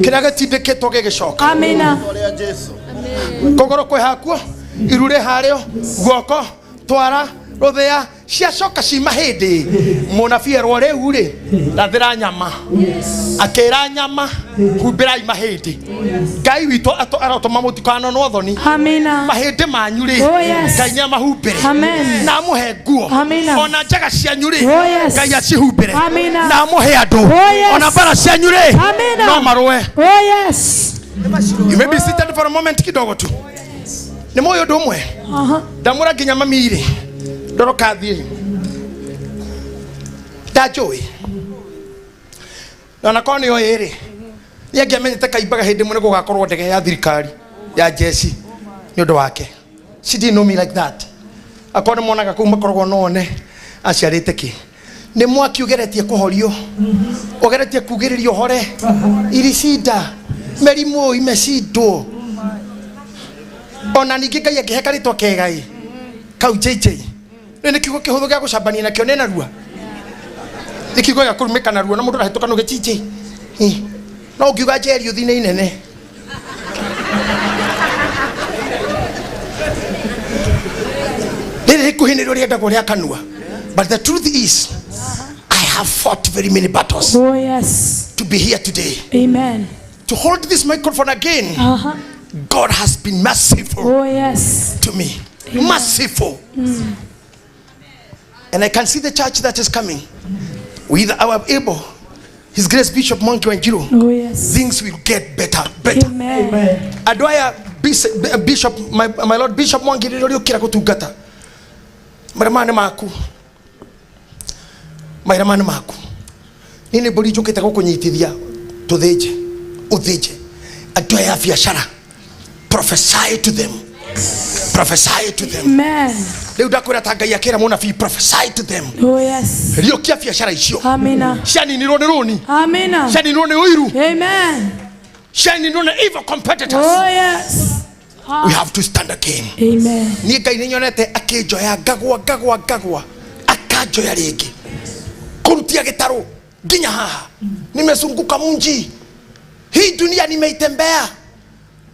kiria gitindikitwo gigicoka kogoro kwi hakuo irure hario guoko twara ruthia ciacoka cima hindi munabii erwo riu ri rathira nyama akira nyama humbirai mahindi Ngai witu arotuma mutikano no thoni mahindi manyu ri Ngai nyama humbire na muhe nguo ona njaga cianyu ri Ngai acihumbire na muhe andu ona bara cianyu ri no marwe. You may be seated for a moment kidogo tu. Ni moyo domwe ndamura nginya mamiri ndoroka thie ndajoi na koni yo iri yenge menyete kaimbaga hindi mune gugakorwo ndege ya thirikari ya jeshi ni undu wake. She didn't know me like that. Akona monaga kuma korwo none aciarite ki ni mwaki ugeretie kuhorio ugeretie kugiririo hore irisida merimu imesido ona ningi Ngai akihekanitwo kegai kau JJ ni kiugo kihuthu gya gucambania nakio nena rua ni kiugo gya kurumika na rua na mundu rahituka no giciji no ngiuga jeri uthine inene ni kuhinirwo rienda guria kanua. But the truth is I have fought very many battles to be here today. Amen. To hold this microphone again. God has been merciful to me. Amen. Merciful. And I can see the church that is coming. With our able, His Grace Bishop Monkey Wanjiru, things will get better. Amen. Adwaya Bishop, my Lord Bishop Monkey Wanjiru kira kutugata. Maramane maku. Maramane maku. Nini boli joketa kukunyitithia tutheje. Utheje. Adwaya biashara. Prophesy to them. Prophesy to them. Amen. Leo dakwira Ngai akira munabii prophesy to them. Rio kia biashara icio. Amina. Shani ni roni. Amina. Shani ni uiru. Amen. Shani ni evil competitors. We have to stand again. Amen. Ni Ngai ni nyonete akinjoya gagwa akajoya ringi kurutia gitaro nginya haha nimesunguka munji hii dunia nimeitembea.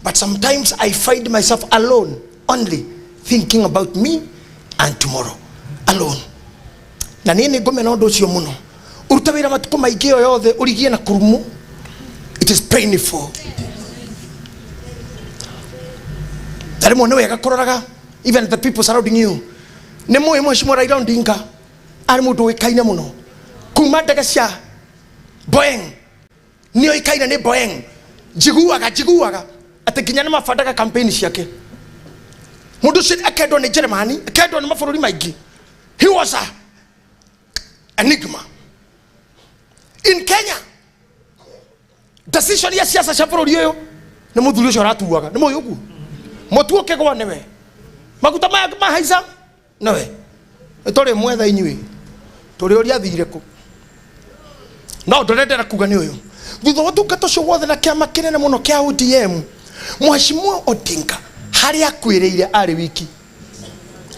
But sometimes I find myself alone, only thinking about me and tomorrow. Alone. Na nini ngome na undu ucio muno. Urutawira matuko maingi yo yothe urigie na kurumu. It is painful. Tarimo no wega kuroraga even the people surrounding you. Ni moyo mheshimiwa Raila Odinga ari mundu wikaine muno. Kuma ndege cia Boeing. Ni oikaine ni Boeing. Jiguaga. Ati kinya na mafandaga campaign ciake. Mundu cio akendwa ni Germany, akendwa ni mabũrũri maingĩ. He was a enigma. In Kenya, decision ya siasa cia bũrũri ũyũ nĩ mũthuri ũcio aratuaga. Nĩ moyo ũguo. Mũtu ũkĩgwa nĩwe. Maguta maya mahaica nĩwe. Tũrĩ mwetha inyuĩ. Tũrĩ ũrĩa athire kũ. No ndũrendera kuga nĩ ũyũ. Thutha wa ũtungata ũcio wothe na kĩama kĩnene mũno kĩa ODM, Mheshimiwa Odinga haria kwĩrĩire arĩ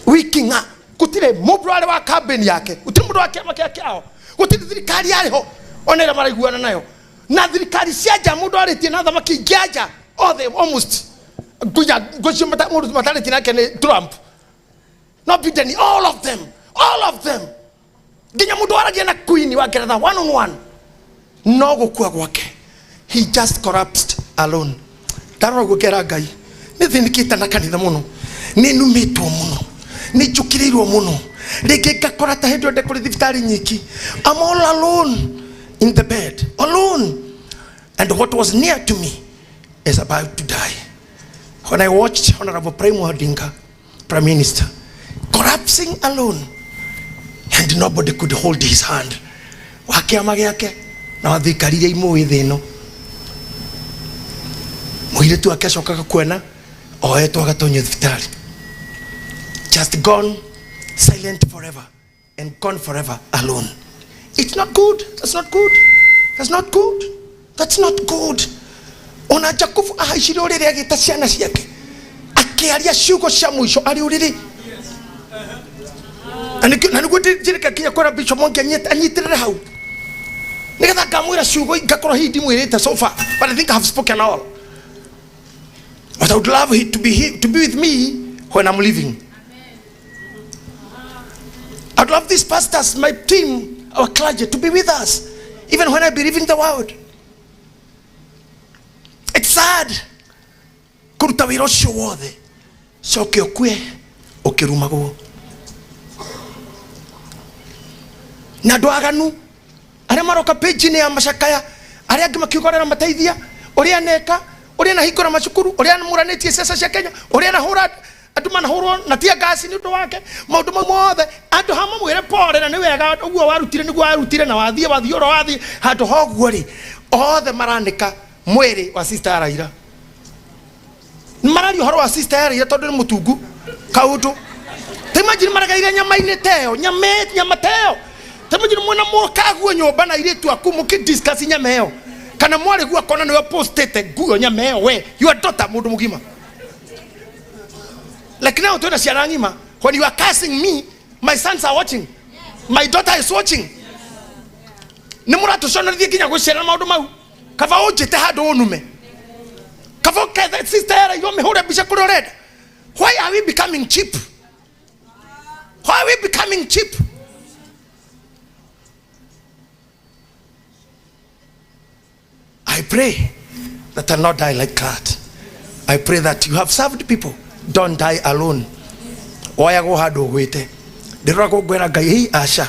wiki nga gutire mũndũ arĩ wa campaign yake, gutire mũndũ wa kĩama kĩao, gutire thirikari ariho onera maraiguana nayo na thirikari cianja mũndũ arĩtie na thamaki ngĩanja othe almost gocio mũndũ matarĩtie nake nĩ Trump, no Biden, all of them nginya mũndũ aragia na Queen wa Ngeretha one on one. No gukua gwake, he just collapsed alone. Tarora gukera Ngai ni thinikita na kanitha muno, ni numitwo muno, ni njukirirwo muno, ringi ngakora ta hindu ndekuri thibitari nyiki. I'm all alone in the bed, alone, and what was near to me is about to die. When I watched Honorable Prime Odinga, Prime Minister, collapsing alone, and nobody could hold his hand, wa kiama giake na wathikaririe imwe thino muire tu akashoka kwena oetwa gatonye thibitari, just gone silent forever and gone forever alone. It's not good. That's not good. That's not good. That's not good. Ona Jakufu ahaishire urire agita ciana ciake akiaria ciugo cia mwisho ari urire na niguo ndirika kinya kwera Bishop Monge anyitirire hau nigetha ngamwira ciugo ngakorwo hindi mwirite so far, but I think I have spoken all. But I would love him to be with me when I'm leaving. I'd love these pastors, my team, our clergy, to be with us even when I be leaving the world. It's sad kuruta wira ucio wothe coke okue ukirumago na ndwaganu aria maroka page ni ya macakaya aria angi makiugorera mateithia uria neka uria na hingura macukuru uria muranitie sesa cia Kenya uria na hura andu manahurwo na tia gasi ni undu wake maundu mothe andu hama mwire pore na ni wega uguo warutire niguo warutire na wathie oro wathie handu hoguo ri othe maranika mwiri wa sister Araira marari horo wa sister Araira tondu ni mutungu kaundu imagine maragaire nyama-ini teo nyama teo imagine mwana mukaguo nyomba na iritu aku mukidiscuss nyama eo kana mwari guo akona niwe postete guo nyama eo we your daughter mundu mugima. Like now to the Siarangima, when you are cursing me, my sons are watching, my daughter is watching. Nimura to shona di kinya go share maudu mau kava ojete ha do onume kava ka sister you me hore bisha kurored. Why are we becoming cheap? Why are we becoming cheap? I pray that I'll not die like that. I pray that you have served people, don't die alone. Oya go hado gwete ndira go gwera ngai hi asha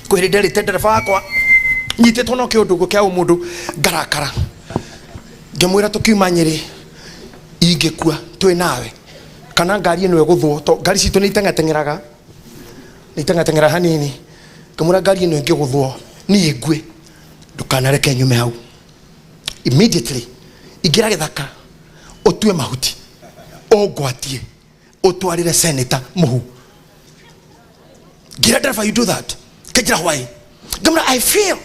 kwirinderi tendere fakwa nyite tono ke undu gukya umundu ngarakara ngemwira tukiuma Nyeri ingekua twi nawe kana ngari ino eguthwo to ngari citu ni itengatengeraga hanini ngemwira ngari ino ingiguthwo ni ingwe ndukanareke nyume hau immediately igira githaka otue mahuti ogwatie otwarire senator muhu gira driver you do that kejira why ngemwira I feel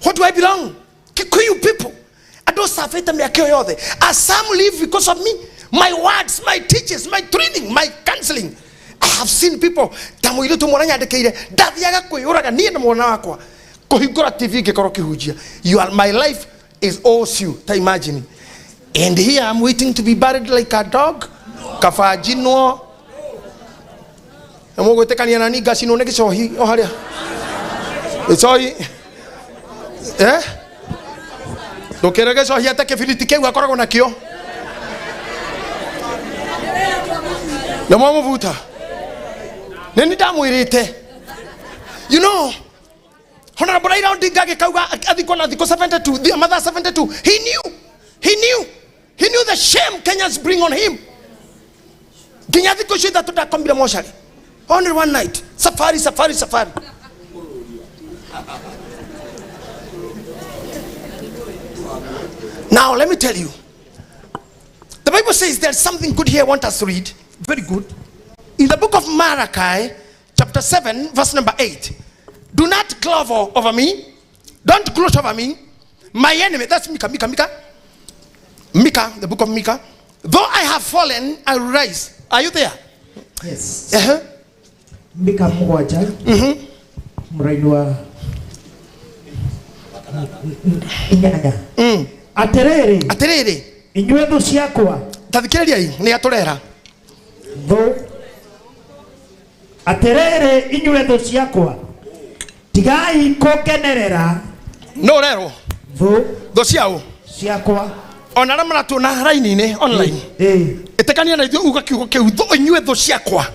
what do I belong Kikuyu people I don't suffer me akio yothe as some live because of me, my words, my teachings, my training, my counseling. I have seen people tamuire tu mwana nyandekeire ndathiaga kwiyuraga nie na mwana wakwa kuhingura TV ngikoro kihujia you are my life is all you ta imagine and here I'm waiting to be buried like a dog kafajino amogo tekania nani gasino ne gicohi o haria icoi Dokere so hiata ke filiti ke wakora na kio. Na mama vuta. Neni damwirite. You know, Honorable Raila Odinga ke kauga adiko na adiko 72, the mother 72. He knew the shame Kenyans bring on him. Kenya adiko shida tutakombira moshari. Only one night. Safari. Now let me tell you, the Bible says there's something good here I want us to read. Very good. In the book of Malachi, chapter 7, verse number 8. Do not glover over me. Don't gloat over me. My enemy, that's Mika, the book of Mika. Though I have fallen, I will rise. Are you there? Yes. Mika mwaja. Mrainua. Inyanya. Aterere inywe thu ciakwa tathikiriria ni aturera thu aterere inywe thu ciakwa tigai kukenerera no rero thu ciakwa ona na maratu na line ni online itekania na ithu uga kiugo kiu thu inywe thu ciakwa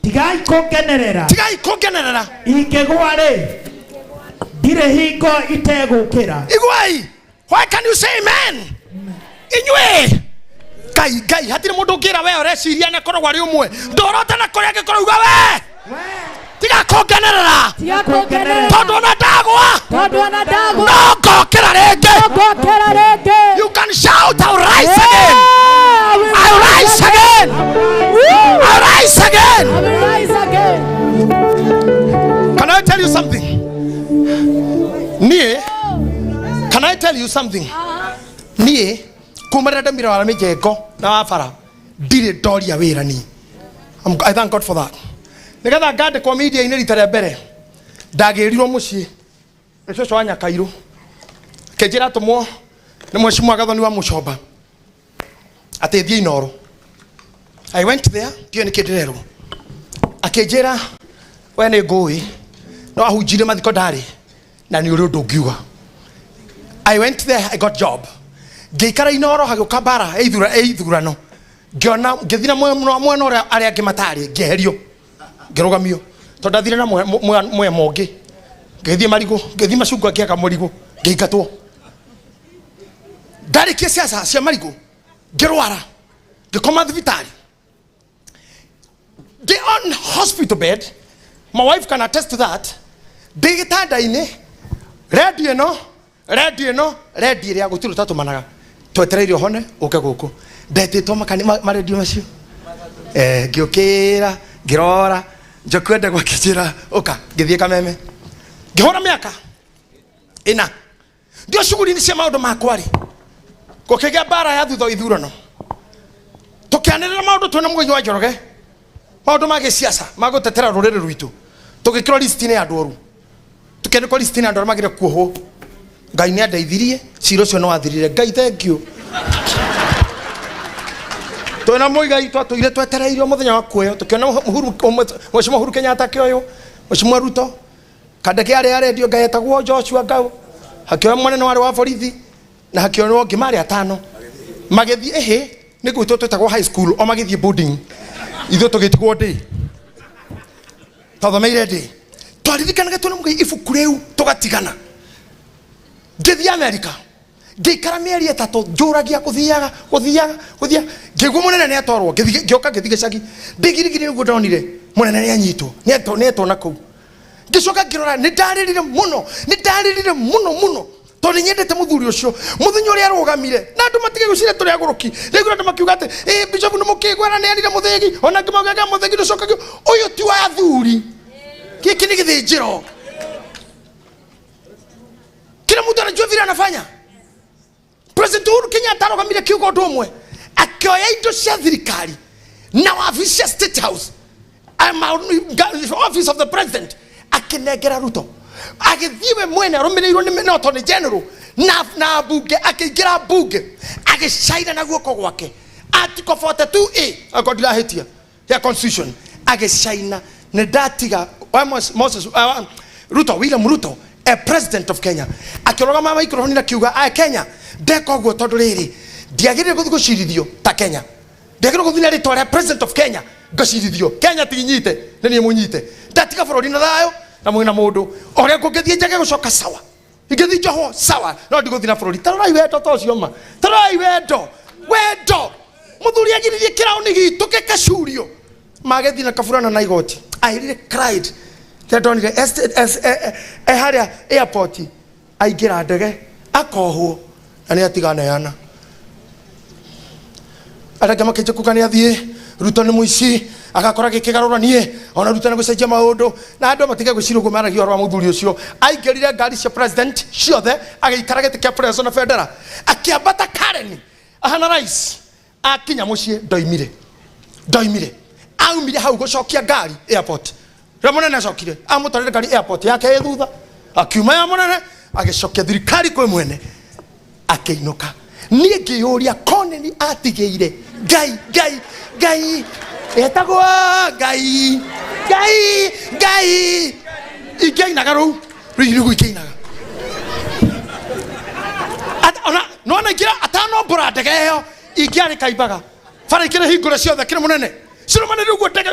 tigai kukenerera ingegware dire hingo itegukira igwai. Why can you say amen? Inywe gai hatire mundu ngira we oreciria na korwo ari umwe ndorota na koria ngikoro uga we tiga kongenerera tondu na dagwa no ngokera rege. You can shout, I'll rise again. I'll rise again. I'll rise again. Can I tell you something? Can I tell you something? Nie kumarada mira wala mejeko na wafara dire doria wera ni. I thank God for that. Nigatha ngande kwa media ine ritare mbere ndagirirwo mucii ecoco wa Nyakairo kenjira tumwo ni mweshimwa gathoni wa Muchomba atethia Inoro. I went there dio ni kindirerwo akenjira we ni ngui no ahunjire mathiko ndari na ni uri undu ngiuga. I went there, I got job. Ngeikara Inoro hagiuka bara eithurano ngiona ngithina mwena uria aria ngimatari ngeherio ngirugamio tondu ndathire na mwe mongi ngithie marigo ngithie macungwa ngiaka murigo ngeingatwo ndarikia siasa cia marigo ngirwara ngikoma thibitari on hospital bed. My wife can attest to that. Digitanda-ini radio no ria gutiru tatu managa twetereire hone uke guku ndetitwo makani radio macio ngiukira ngirora njokwenda gwakijira uka ngithie Kameme ngihora miaka ina ndio shughuli ni cia maundu makwari gukigea bara ya thutha ithurano tukianirira maundu twena mugoi wa Njoroge maundu ma gisiasa magutetera ruriri rwitu tugikira list ni andu oru tukene list ni andu magire kuoho Ngai ni andeithirie ciro cio no athirire Ngai thank you twena muigai twatũire twetereirio muthenya wa kuoyo tukiona Mheshimiwa Uhuru Kenyatta kioyo Mheshimiwa Ruto kandeke aria radio Ngai etagwo Joshua Ngau hakioya mwanene wari wa borithi na hakioya ngimari atano magethie ni gwitwo twetagwo high school o magethie boarding ithuĩ tũgĩtigwo ndĩ twathomire ndĩ twaririkanaga twena mugai ibuku rĩu tũgatigana ngĩthiĩ America ngĩikara mĩeri ĩtatũ njũragia gũthiaga ngĩigua mũnene nĩ atwarwo ngĩoka ngĩthiĩ gĩcagi ndĩgirigiri nĩguo ndonire mũnene nĩ anyitwo nĩetwo na kũu ngĩcoka ngĩrora nĩ ndarĩrire mũno tondũ nyendete mũthuri ũcio mũthenya ũrĩa arũgamire na andũ matige gũcira tũrĩ agũrũki rĩu andũ makiuga atĩ Bishop nĩ mũkĩgwara nĩ arire mũthĩgi ona ngĩmaugaga mũthĩgi ndũcokagio ũyũ ti wa athuri gĩkĩ nĩ gĩthĩnjĩro kila mtu anajua vile anafanya. President Uhuru Kenyatta arũgamire kiugo ũndũ ũmwe akioya indo cia thirikari na wabici cia State House office of the president akinengera Ruto agithiwe mwene arumirirwo ni Attorney General na bunge akĩingĩra bunge agĩcaina na guoko gwake article 42A akodira hetia ya constitution agĩcaina nĩ ndatiga William Ruto a president of Kenya akiroga mama microphone na kiuga Kenya ndeka ũguo tondu riri ndiagire guthigucirithio ta Kenya ndiagire guthina ritwa ria president of Kenya ngacirithio Kenya tinyite ni nie munyite ndatiga bururi na thayo na mwina mundu oria ngũngĩthie njage gucoka sawa ingĩthie njoho sawa no ndiguthina bururi tarai wendo tocio ma tarai wendo muthuri agiririe kirauni gitu gĩkacurio magethie na kaburana na igoti I really cried ndonire haria airport aingira ndege akohwo na nĩ atigana yana aranga makenje kuga nĩ athie Ruto nĩ muici agakora gĩkĩgarũranie ona Ruto nĩ gũcenjia maũndũ na andũ matige gwĩciria ũguo maragia ũhoro wa mũthuri ũcio aingĩrire ngari cia president ciothe agĩikara gĩtĩ kĩa president na federal akĩambata Karen ahana rais akinya mũciĩ ndoimire aumire hau gũcokia ngari airport Ramona nacokire amutwarire ngari airport yake thutha akiuma ya munene agicokia thirikari kwĩ mwene akĩinũka niĩ ngĩyũria koneni atigĩire Ngai etagwo Ngai ingĩinaga rũu rĩu ingĩinaga no naingĩra atanombũra ndege ĩyo ingĩarĩ kaimbaga bara ikĩrĩ hingũre ciothe kĩrĩ mũnene Solomon rugo ndege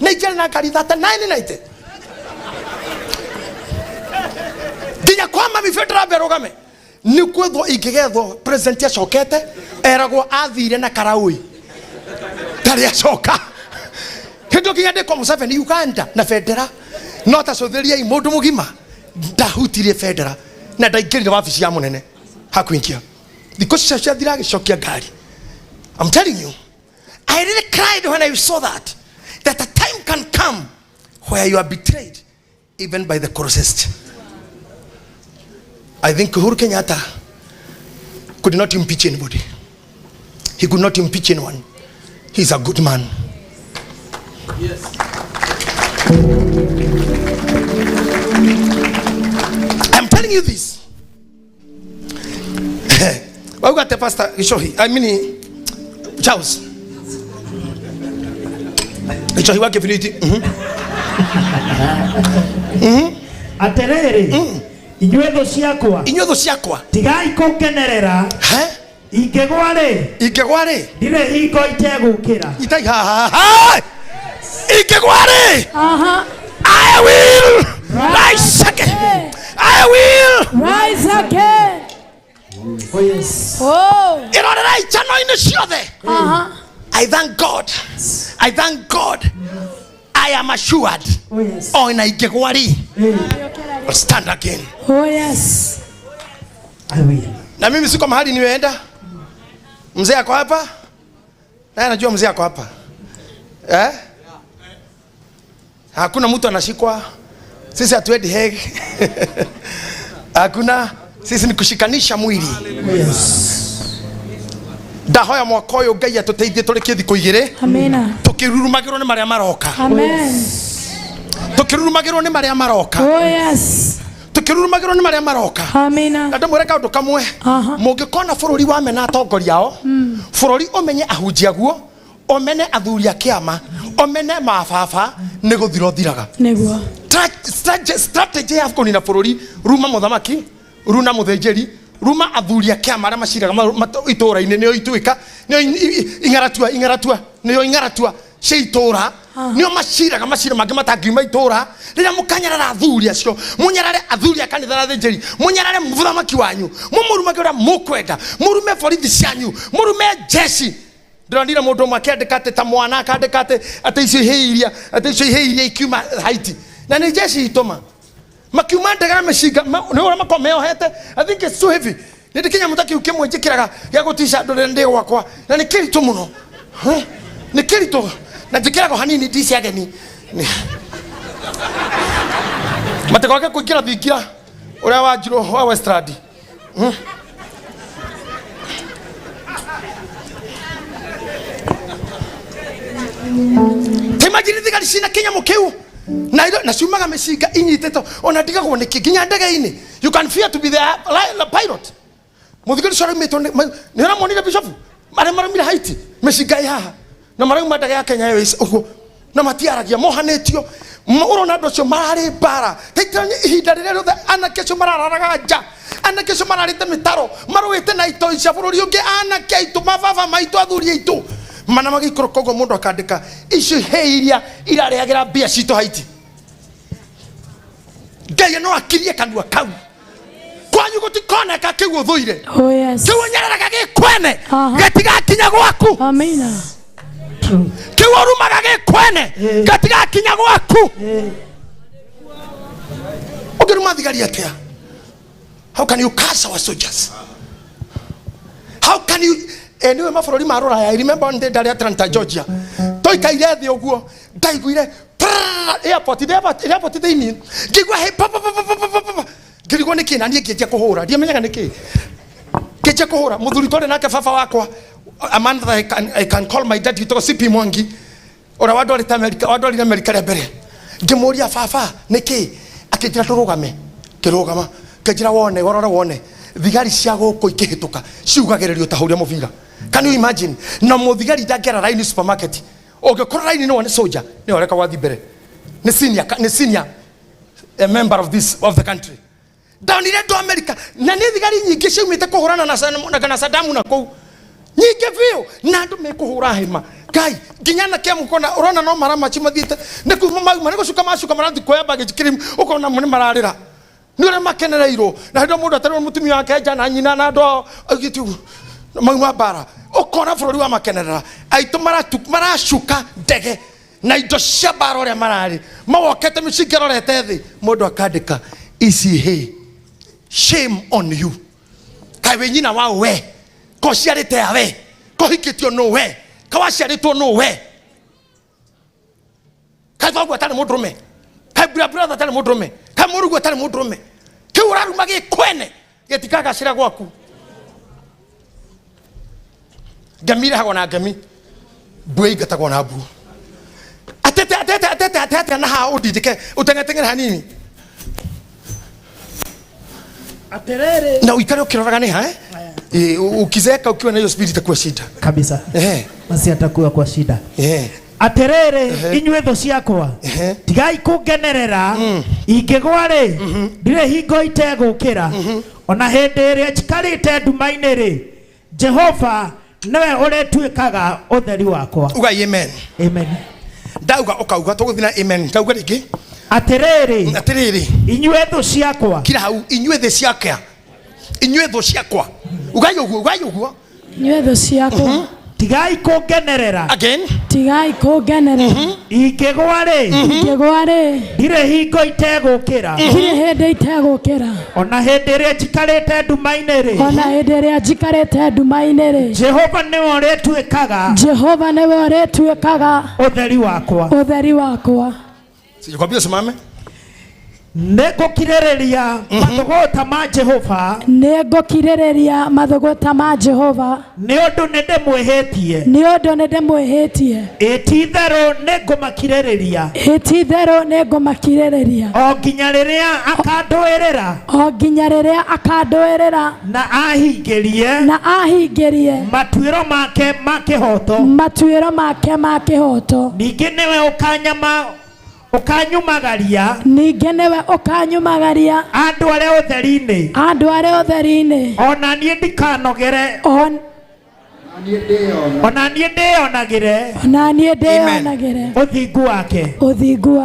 naingĩra na ngari 3990 nginya kwa mami federal berogame nĩ kwethwo ingĩgethwo president acokete eragwo athire na karaui tari acoka Kendo kinyande kwa Museveni Uganda na federa no tacotheria imundu mugima ndahutirie federa na ndaingirire wabici ya munene hakuinkia thikũ cia thira gicokia ngari. I'm telling you, I really cried when I saw that a time can come where you are betrayed even by the closest. I think Uhuru Kenyatta could not impeach anybody. He could not impeach anyone. He's a good man. Yes. I'm telling you this. Why got the pastor Gitahi? I mean Charles. Gitahi wake filiti. Aterere. Inyuetho ciakwa. Tigai kunkenerera. Ingegware. Dire hingo itegukira. Itai ha. Ingegware. I will rise again. I will rise again. Oh yes. Oh. I thank God. I am assured. Oh yes. Oh, in Igegwari. I'll stand again. Oh yes. I will. Na mimi siko mahali nimeenda. Mzee ako hapa? Na najua mzee ako hapa. Hakuna mtu anashikwa. Sisi hatuendi Hague. Hakuna. Sisi ni kushikanisha mwili. Yes. Ndahoya mwakoyo Ngai atuteithie turekie thikũ igĩrĩ. Amina. Tukirurumagirwo ni maria maroka. Amen. Tukirurumagirwo ni maria maroka. Oh yes. Tukirurumagirwo ni maria maroka. Amina. Na ndamwĩra kaũndũ kamwe. Mũngĩkona bũrũri wa mena atongoria ao. Bũrũri ũmenye ahunjia guo, ũmene athuri a kĩama, ũmene mababa nĩ gũthira thiraga. Nĩguo. Strategy ya kũnina bũrũri ruma mũthamaki, runa mũthĩnjĩri, ruma athuri a kĩama arĩa maciraga itũũra-inĩ nĩo ituĩka, nĩo ing'aratua cia itũũra, nĩo maciraga macira mangĩ matangiuma itũũra. Rĩrĩa mũkanyarara athuri acio, mũnyarare athuri a kanitha na athĩnjĩri, mũnyarare mũthamaki wanyu, mũmũrumage ũrĩa mũkwenda, mũrume borithi cianyu, mũrume jeshi. Ndĩronire mũndũ ũmwe akĩandĩka atĩ ta mwana akandĩka atĩ icio ihĩiria ikiuma Haiti, na nĩ jeshi itũma makiuma ndegera mĩcinga nĩ ũrĩa makorwo meyohete. I think it's too heavy. Nĩ ndĩkinya mũtakiu kĩmwe njĩkĩraga gĩa gũtica ndũrĩre ndĩ gwakwa, na nĩ kĩritũ mũno, nĩ kĩritũ, na njĩkĩraga hanini ndici ageni matĩgoke kũingĩra thingira ũrĩa wa Njirũ wa Westland. Imagine thigari cina Kenya mũkĩu na ciumaga mĩcinga inyitĩtwo ona ndigagwo nĩkĩ nginya ndege-inĩ. You can fear to be the pilot. Mũthigari ũcio araumĩtwo nĩ ũramonire Bishop arĩa maraumire Haiti mĩcinga ĩ haha na marauma ndege ya Kenya Airways ũguo na matiaragia mohanĩtio. Ũrona andũ acio mararĩ mbara ihinda rĩrĩa rĩothe, anake acio marararaga nja, anake acio mararĩte mĩtaro marũĩte na itoi cia bũrũri ũngĩ, anake aitũ, mababa maitũ, athuri aitũ mana magĩikũrũka koguo mũndũ akandĩka icio ihĩ iria irarĩagĩra mbia citũ Haiti. Ngai no akirie kanua kau kwanyu gũtikoneka kĩu ũthũire. Oh yes. Kĩu ũnyararaga gĩkwene gĩtigakinya gwaku. Amina. Kĩu ũrumaga gĩkwene gĩtigakinya gwaku. Ũngĩruma thigari atĩa? How can you curse our soldiers? How can you anyway mabũrũri ma Rũraya? I remember one day ndari Atlanta, Georgia. Toikaire thĩ ũguo ndaiguire airport thĩinĩ ngĩigua hĩ ngĩrigwo nĩkĩ na niĩ ngĩnjia kũhũra, ndiamenyaga nĩkĩ ngĩnjia kũhũra. Mũthuri twarĩ nake baba wakwa, a man that I can call my dad, witagwo CP Mwangi, ũrĩa wandwarire Amerika rĩa mbere. Ngĩmũria baba nĩkĩ, akĩnjĩra tũrũgame. Kĩrũgama kĩnjĩra wone thigari cia gũkũ ikĩhĩtũka ciugagĩrĩrio ta hũria mũbira. Can you imagine? Na mũthigari ndangĩara raini supermarket, ũngĩkora raini nĩ soldier nĩ oreka wathi mbere, nĩ senior a member of the country. Ndaonire andũ Amerika na nĩ thigari nyingĩ ciumĩte kũhũrana na Saddam na kũu nyingĩ biũ, na andũ mekũhũra hema. Ngai nginya na kĩamũ kona ũrona no maramachi mathiĩte nĩ kuma mauma nĩ gũcuka macuka marathi kuoya baggage cream, ũkona nĩ mararĩra nĩ ũrĩa makenereirwo. Na hĩndĩ mũndũ atarĩ mũtumia wake nja na nyina na andũ augĩti mauma mbara, ũkona bũrũri wa makenerera aitũ maracuka ndege na indo cia mbara ũrĩa mararĩ mawokete mĩcinga rorete thĩ mũndũ akandĩka ici hey shame on you kaĩ we nyina wao we ko ciarĩte ya we ko hikĩtio no we ka waciarĩtwo no we kaĩ thoguo atarĩ mũndũrũme kaĩ brother atarĩ mũndũrũme kaĩ mũrũguo atarĩ mũndũrũme kĩu ũraruma gĩkwene gĩtikagacĩra gwaku ngemi irehagwo na ngemi mbuĩ ingatagwo na mbuũ atete na ha ũndindĩke ũtengetengere hanini aterere na uikare ukiroraga ni ha ukizeka ukiwa na hiyo spirit itakuwa shida kabisa basi atakuwa kwa shida aterere inyuĩ thũ ciakwa tigai kũngenerera ingĩgwa-rĩ ndirĩ hingo itegũkĩra ona hĩndĩ ĩrĩa njikarĩte nduma-inĩ rĩ Jehova niwe ũrĩtuĩkaga ũtheri wakwa uga amen amen ndauga ukauga tũgũthiĩ na amen ndauga rĩngĩ atiriri inyuĩ thũ ciakwa kira hau inyuĩ thĩ ciakwa inyuĩ thũ ciakwa ugai ũguo inyuĩ thũ ciakwa tigai kũngenerera again tigai kũngenerera ingĩgwa-rĩ ndirĩ hingo itegũkĩra ona hĩndĩ ĩrĩa njikarĩte nduma-inĩ rĩ Jehova niwe ũrĩtuĩkaga ũtheri wakwa sijakwambia simame Negokirĩrĩria mathogota ma Jehova nĩ ũndũ nĩndĩmwĩhĩtie ĩti-itherũ nĩngũmakirĩrĩria o nginya rĩrĩa akandũĩrĩra na ahingĩrie matuĩro make ma kĩhoto ningĩ nĩwe ũkanyumagaria andũ arĩa ũtheri-inĩ ona niĩ ndikanogere ona niĩ ndĩonagĩre ũthingu wake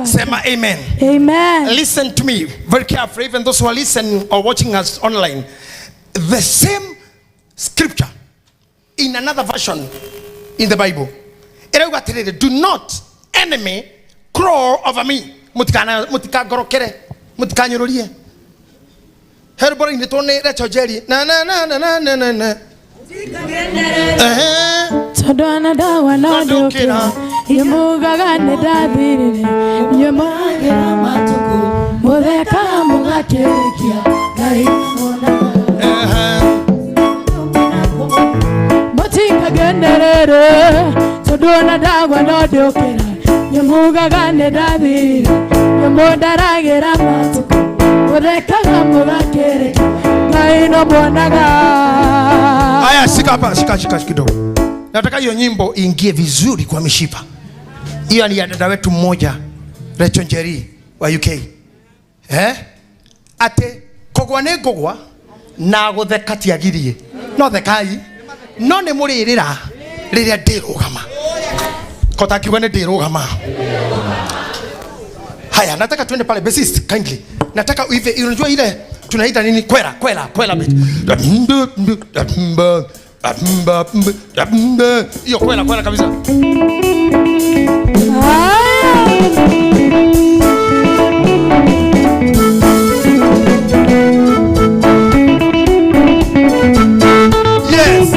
sema amen listen to me very carefully even those who are listening or watching us online the same scripture in another version in the Bible do not enemy crawl over me mutikagorokere mutikanyururie herbori ni tone recho jeri na todona dawa na dokera yemugaga ne dathirire yemagira matuku mutheka mugakerekia ngai mona mutikagenderere todona dawa na dokera yemugaga ne dathirire yemudaragira matuku mutheka mugakerekia ngai no bonaga. Aya shika kidogo. Nataka hiyo nyimbo iingie vizuri kwa mishipa. Hiyo ni ya dada wetu mmoja Rachel Njeri wa UK. Ate kogwa ne gogwa na gutheka tiagirie. No thekai. No ne muririra riria ndirugama. Kota kiuga ne ndirugama. Haya nataka tuende pale bassist kindly. Nataka hivi unajua ile tunaita nini kwela bit. Hiyo kwela kabisa. Yes.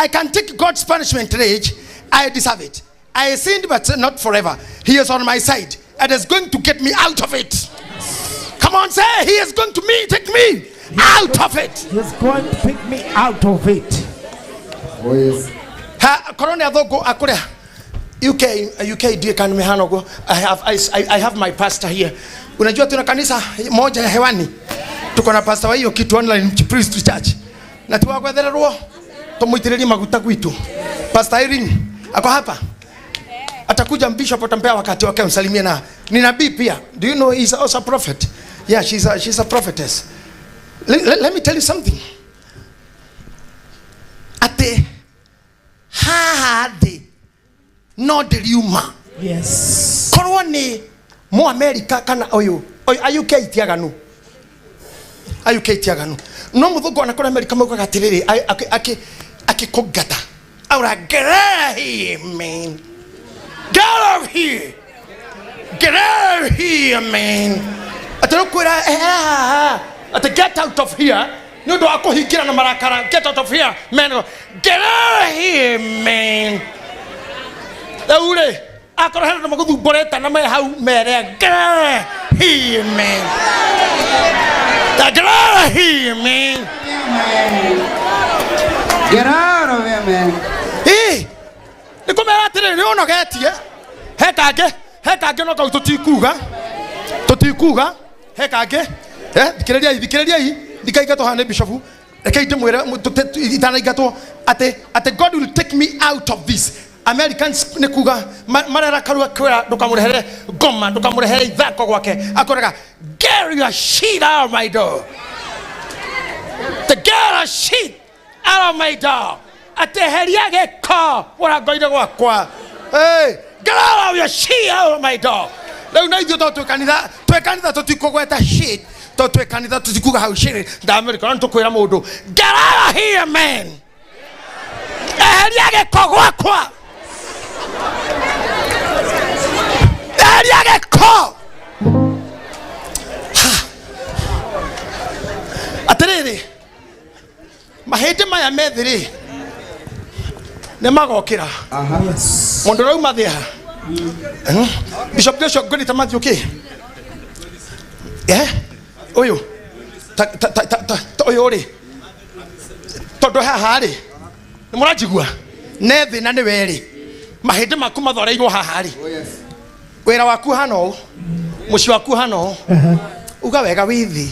I can take God's punishment rage. I deserve it. I sinned, but not forever. He is on my side and is going to get me out of it. Come on, say, he is going to take me out of it. He's going to pick me out of it. Oh yes. UK dear kan mehanogo. I have my pastor here. Unajua tuna kanisa moja ya hewani. Tuko na pastor wa hiyo kitu online priest church. Na tuwagwethererwo tumuitirerie maguta gwitu. Pastor Irene ako hapa. Atakuja bishop atampea wakati wake msalimie na ni nabii pia. Do you know he's also a prophet? Yeah, she's a prophetess. Let me tell you something. Ate hade no deliuma. Yes. Korwo ni mo America kana oyo ayuke itiaganu. Ayuke itiaganu. No muthugo anakora America mauga atiriri akikogata. Aura get out of here, man. Get out of here. Get out of here, man. Get out of here. No do ako hikira na marakara. Get out of here, man. Get out of here, man. Ure akora hana magudu boreta na me hau mere. Get out of here, man. Get out of here, man. Get out of here, man. Hey, ni kumera tire ni ono getie. Hekage no ka tutikuga hekage dikeleria hii dikaigato hane bishop ekaite mwera itanaigato ate God will take me out of this. Americans nikuga marara karua kwera ndukamurehere goma ndukamurehere ithako gwake akoraga get your shit out of my door. To get a shit out of my door. Ate heriage ko ora goide gwakwa. Hey, get out of your shit out of my door. Leo na hiyo tu kanitha tutikogweta shit. Tu kanitha tutikuga how shit. Da America ndo kwera mundu. Get out of here, man. Heriage ko gwakwa. Heriage ko. Aterere. Mahete maya methiri. Ne magokira. Yes. Mundu rauma thia. Bishop Joshua goni tamathi okay. Yeah. Oyo. Oyo ri. Todo haha ri. Ni murajigua. Nethi na ni weri. Mahete maku mathoreirwo haha ri. Oh yes. Wera waku hano. Muci waku hano. Uga wega withi.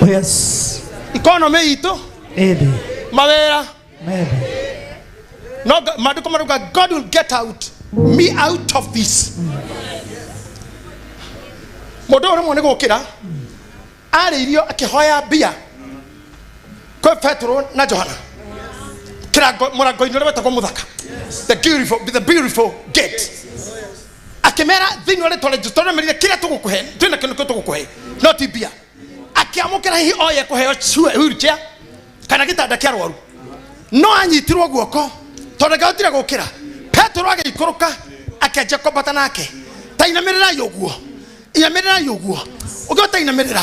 Yes. Economy ito. Edi. Mawera. Maybe. No, God will get me out of this. Modoro mone gukira. Ari irio akihoya bia. Kwa Petro na Johana. Kira morago inore betako muthaka. The beautiful gate. Akemera thini ole tole jutore merire kira tugukuhe. Twina kintu tugukuhe. No tibia. Akiamukira hi oye kuheo chue wheelchair. Kana gitanda kia rwaru. No anyitirwo guoko. Tonga utira gukira. Petro agikoroka akaje kobata nake. Tainamirira yoguo. Inamirira yoguo. Ugota inamirira.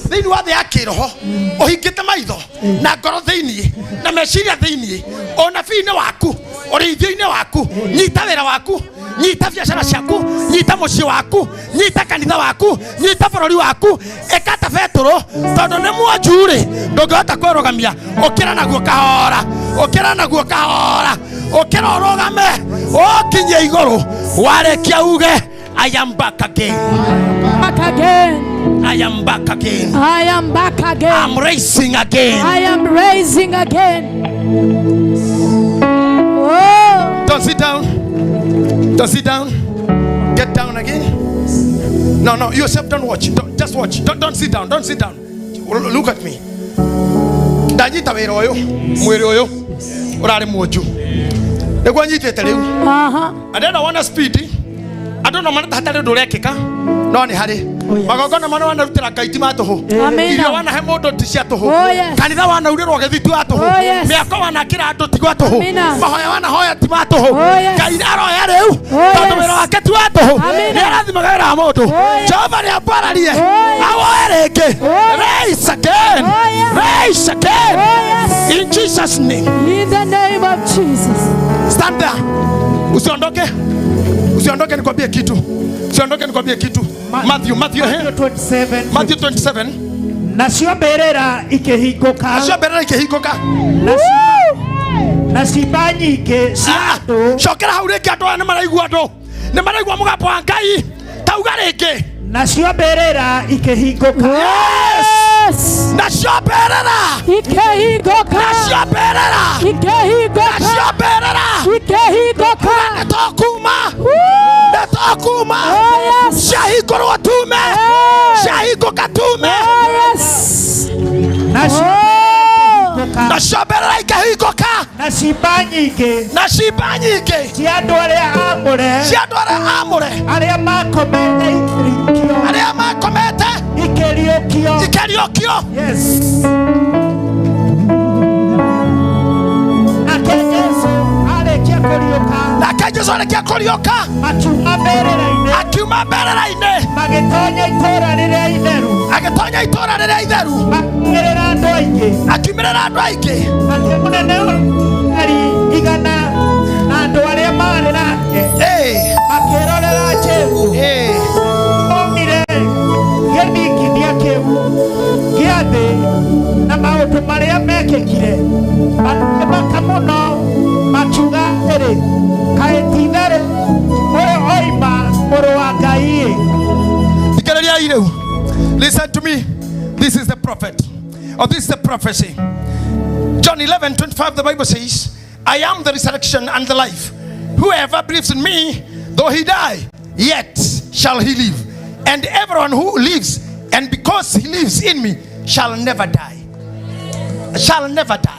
Thini wa the akiroho. Ohingite maitho na ngoro thini na meciria thini. Ona fine waku, orithio-ine waku, nyita wira waku, nyita biacara ciaku, nyita muci waku, nyita kanitha waku, nyita bururi waku. Ekata Petro tondu ni mwanju ri ndungihota kwirugamia. Ukira naguo kahora. Ukira naguo kahora. Ukira urugame. Ukinye iguru. Warekia uge I am back again. Back again. I am back again. I am back again. I'm raising again. I am raising again. Oh. Don't sit down. Don't sit down. Get down again. No, yourself, don't watch. Just watch. Don't sit down. Don't sit down. Look at me. Dajita weroyo. Mweroyo. Urare moju. Egwanyite teleu. I don't want to speed. I don't know what hatare dorekeka. No ni hari. Magogona mano wana rutira kaitima toho. Iyo wana he modo tisia toho. Kanitha wana uriro gethitu atoho. Miako wana kira ando tigwa toho. Mahoya wana hoya tima toho. Kaidaro ya reu. Tondu wira wake tu atoho. Ni arathi magera modo. Jehova ni apararie. Awo ereke. Raise again. Raise again. In Jesus name. In the name of Jesus. Stand there. Usiondoke. Usiondoke nikwambie kitu. Usiondoke nikwambie kitu. Matthew 27. Nacio berera ikehikoka. Na ciimba nyingĩ cia andũ. Cokera hau rĩngĩ andũ aya nĩ maraigua andũ. Nĩ maraigua mũgambo wa Ngai. Tauga rĩngĩ. Nacio berera ikehikoka. Yes. Nacio berera ikehikoka. Nacio berera ikehikoka. Nacio berera ikehikoka. Netokuma. Shahikorwo tume. Shahikoka tume. Nacio berera ikehikoka. Na ciimba nyingĩ cia andũ arĩa amũre arĩa makomete ikeriũkio. Yes. Nake Jesũ arĩkia kũriũka akiuma mbĩrĩra-inĩ agĩtonya itũũra rĩrĩa itheru akiumĩrĩra andũ aingĩ mũnene igana na andũ arĩa marĩ nake makĩrorera Jesũ onire gĩthingithia kĩu gĩa thĩ na maũndũ marĩa mekĩkire makĩmaka mũno makiuga atĩrĩ kaĩ ti itherũ ũyũ oima mũrũ wa Ngai. Listen to me. This is the prophet, or this is the prophecy. John 11:25, the Bible says, I am the resurrection and the life. Whoever believes in me, though he die, yet shall he live. And everyone who lives, and because he lives in me, shall never die. Shall never die.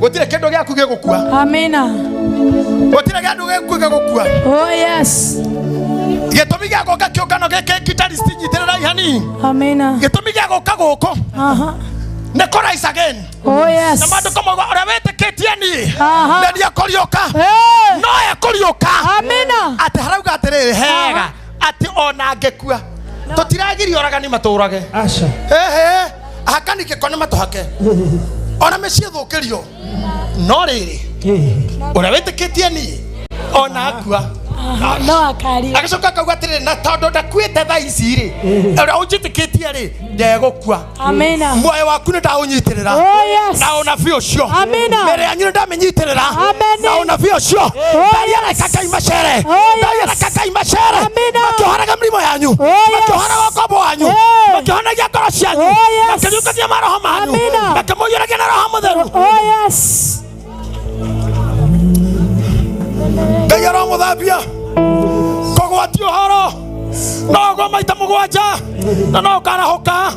Amina. Oh yes. Amina. Rise again. Oh yes. Amina. Asha. Ona mecietho kerio no riri ora weteketie ni ona akua no akari agacoka kauga atiri na tondu ndakuite tha ici ri ora unjitikitie ri ndegukua. Amina. Muoyo waku ni ndaunyitirira. Oh yes. Na ona bio cio. Amina. Mere anyu ndamenyitirira. Na ona bio cio. Ndariara kakai macere. Ndariara kakai macere. Makiohanaga mlimo yanyu. Makiohanaga kobo wanyu. Makiohanagia ngoro cianyu. Makinyukagia maroho manyu. Makimuyuragia na roho mutheru. Oh yes. Ngai aromuthambia kũgwatio horo no gwa maita mũgwanja na no ũkarahuka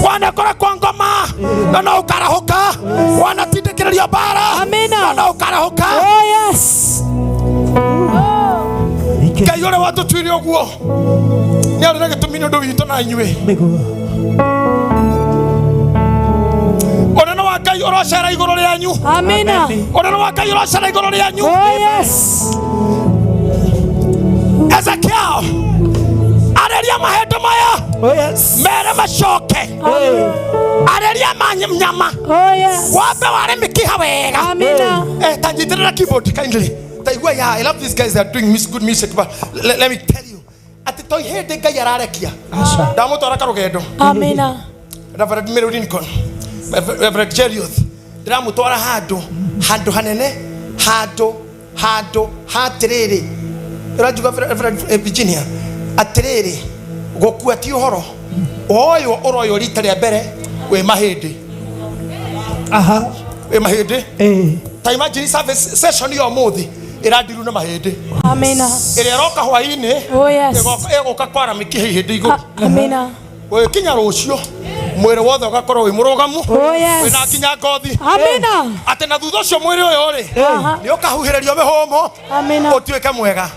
wanekora kwa ngoma na no ũkarahuka wanatindĩkĩrĩrio mbara na no ũkarahuka. Oh yes. Ngai ũrĩa watũtuire ũguo nĩ arĩ na gĩtũmi nĩ ũndũ witũ na inyuĩ. Ũnene wa Ngai ũrocera igũrũ rĩanyu. Amina. Ũnene wa Ngai ũrocera igũrũ rĩanyu. Oh yes. Ezekiel areria mahendo maya. Oh yes. Mere macoke. Areria nyama. Oh yes. Wape ware mikiha wega. Amina. Tanjitirira keyboard kindly. I love these guys that are doing good music, but let me tell you. Ati toi hende Ngai ararekia. Asha. Ndamutwara karugendo. Amina. Reverend Mary Lincoln. Reverend Jerioth. Ndamutwara handu hanene hatiriri. Rajuga Virginia atiriri gukua ti uhoro oyo oroyo rita rĩa mbere we mahĩndĩ we mahĩndĩ ta imagine service session yo muthi iradiru na mahĩndĩ amina ĩrĩa roka hwainĩ ĩgoka kwara mĩkiha ihĩndĩ igũrũ amina we kinya rũcio mwĩrĩ wothe ũgakorwo wĩ mũrũgamu wĩna kinya ngothi amina atĩ na thutha ũcio mwĩrĩ ũyũ rĩ nĩ ũkahuhĩrĩrio mĩhũmũ ũtuĩke mwega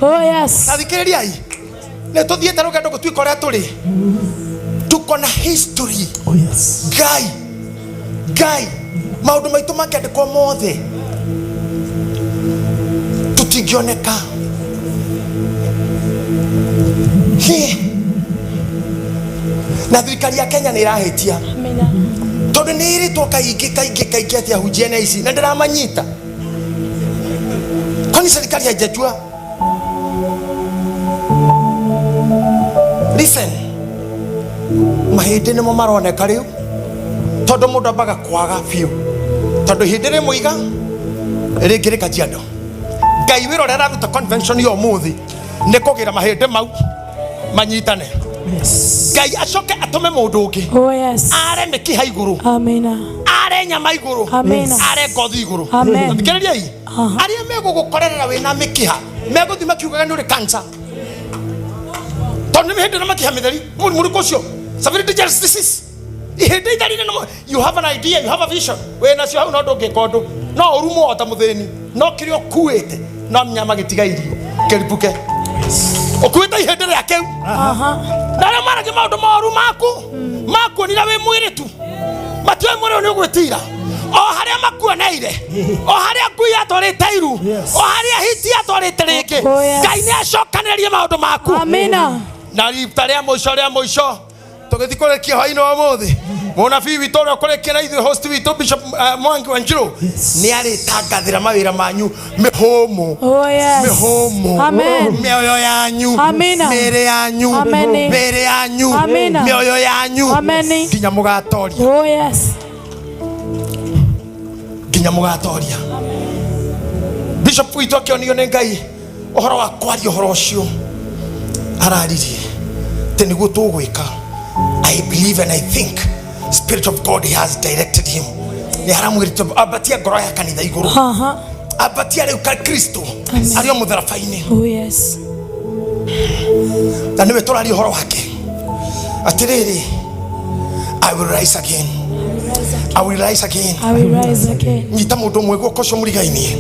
ta thikĩrĩriai nĩ tũthiĩte rũgendo gũtuĩka ũrĩa tũrĩ tuko na history Ngai maũndũ maitũ makĩandĩkwo mothe tutingĩoneka na thirikari ya Kenya nĩ ĩrahĩtia tondũ nĩ ĩrĩtwo kaingĩ ati ahunjia na ici na ndĩramanyita kwani serikali haijajua listen mahĩndĩ nĩmo maroneka rĩu tondũ mũndũ ambaga kwaga biũ tondũ hĩndĩ rĩ mũiga rĩngĩ rĩkajiandũ Ngai wĩra ũrĩa araruta convention yo mũthĩ nĩ kũgĩra mahĩndĩ mau manyitane Ngai acoke atũme mũndũ ũngĩ are mĩkiha igũrũ are nyama igũrũ are ngothi igũrũ thikĩrĩriai arĩa megũgũkorerera wĩna mĩkiha megũthi makiugaga nĩ ũrĩ cancer tondũ nĩ mĩhĩndĩ na mĩkiha mĩtheri mũrimũ ũcio severe dangerous disease ihĩndĩ itheri you have an idea, you have a vision wĩna cio hau no ndũngĩka ũndũ no ũrumwo ota mũthĩni no kĩrĩa ũkuĩte no nyama gĩtigairie kĩripuke ũkuĩte ihĩndĩ rĩa kĩu na arĩa maragia maũndũ moru makuonire wĩ mwĩrĩ tu matiũĩ mwĩrĩ nĩ ũgwĩtira o harĩa makuoneire o harĩa ngui atwarĩte iru o harĩa hiti atwarĩte rĩngĩ Ngai nĩ acokanĩrĩrie maũndũ maku na rita rĩa mũico tũgĩthi kũrĩkia hwainĩ wa ũmũthĩ mũnabii witũ ũrĩa ũkũrĩkia na ithuĩ host witũ Bishop Mwangi wa Njirũ nĩ arĩtangathĩra mawĩra manyu mĩhũmũ mĩoyo yanyu mĩĩrĩ yanyu mĩĩrĩ yanyu mĩoyo yanyu nginya mũgatoria Bishop witũ akĩonio nĩ Ngai ũhoro wa kwaria ũhoro ũcio araririe atĩ nĩguo tũgwĩka I believe and I think Spirit of God has directed him. Ni haramwirite abatia ngoro ya kanitha iguru. Abatia rĩu ka Kristo arĩ o mũtharabainĩ. Na nĩwe tũrari ũhoro wake. Atĩrĩrĩ, I will rise again. I will rise again. Nyita mũndũ ũmwe guoko ũcio mũrigainie.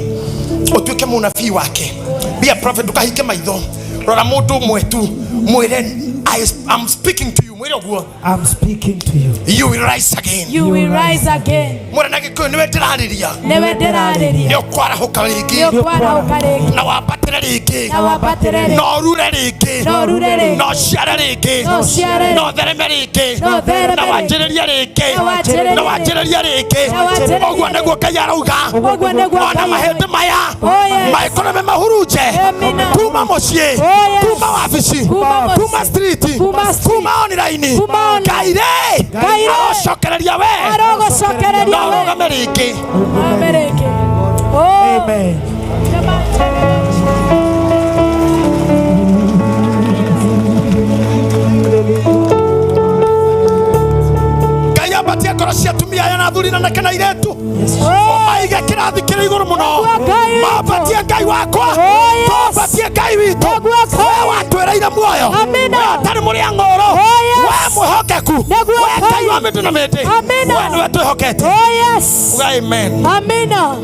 Ũtuĩke mũnabii wake. Be a prophet ndũkahinge maitho. Rora mũndũ ũmwe tu mwĩre I'm speaking to you. I'm speaking to you. You will rise again. You will rise again. Mwana gĩkũyũ nĩwe ndĩrarĩria. Nĩ ũkwarahuka rĩngĩ. Na wambatĩre rĩngĩ. Na ũrure rĩngĩ. Na ũciare rĩngĩ. Na ũthereme rĩngĩ. Na wanjĩrĩrie rĩngĩ. Na wanjĩrĩrie rĩngĩ. Ũguo nĩguo Ngai arauga. Ona mahĩndĩ maya maĩkorwo me mahurunje. Kuma mũciĩ. Kuma wabici. Kuma street. Kuma online. Ngai arocokereria we no ũrũgame rĩngĩ. Amen. Ngai ambatie ngoro cia atumia aya na athuri na nake na airĩtu ũmaige kĩrathi kĩrĩ igũrũ mũno mambatie Ngai wakwa tũmbatie Ngai witũ we watwĩrĩire muoyo we atarĩ mũrĩa ng'ũrũ we mwĩhokeku we Ngai wa mĩndũ na mĩndĩ we nĩwe twĩhokete. Amen. Amina.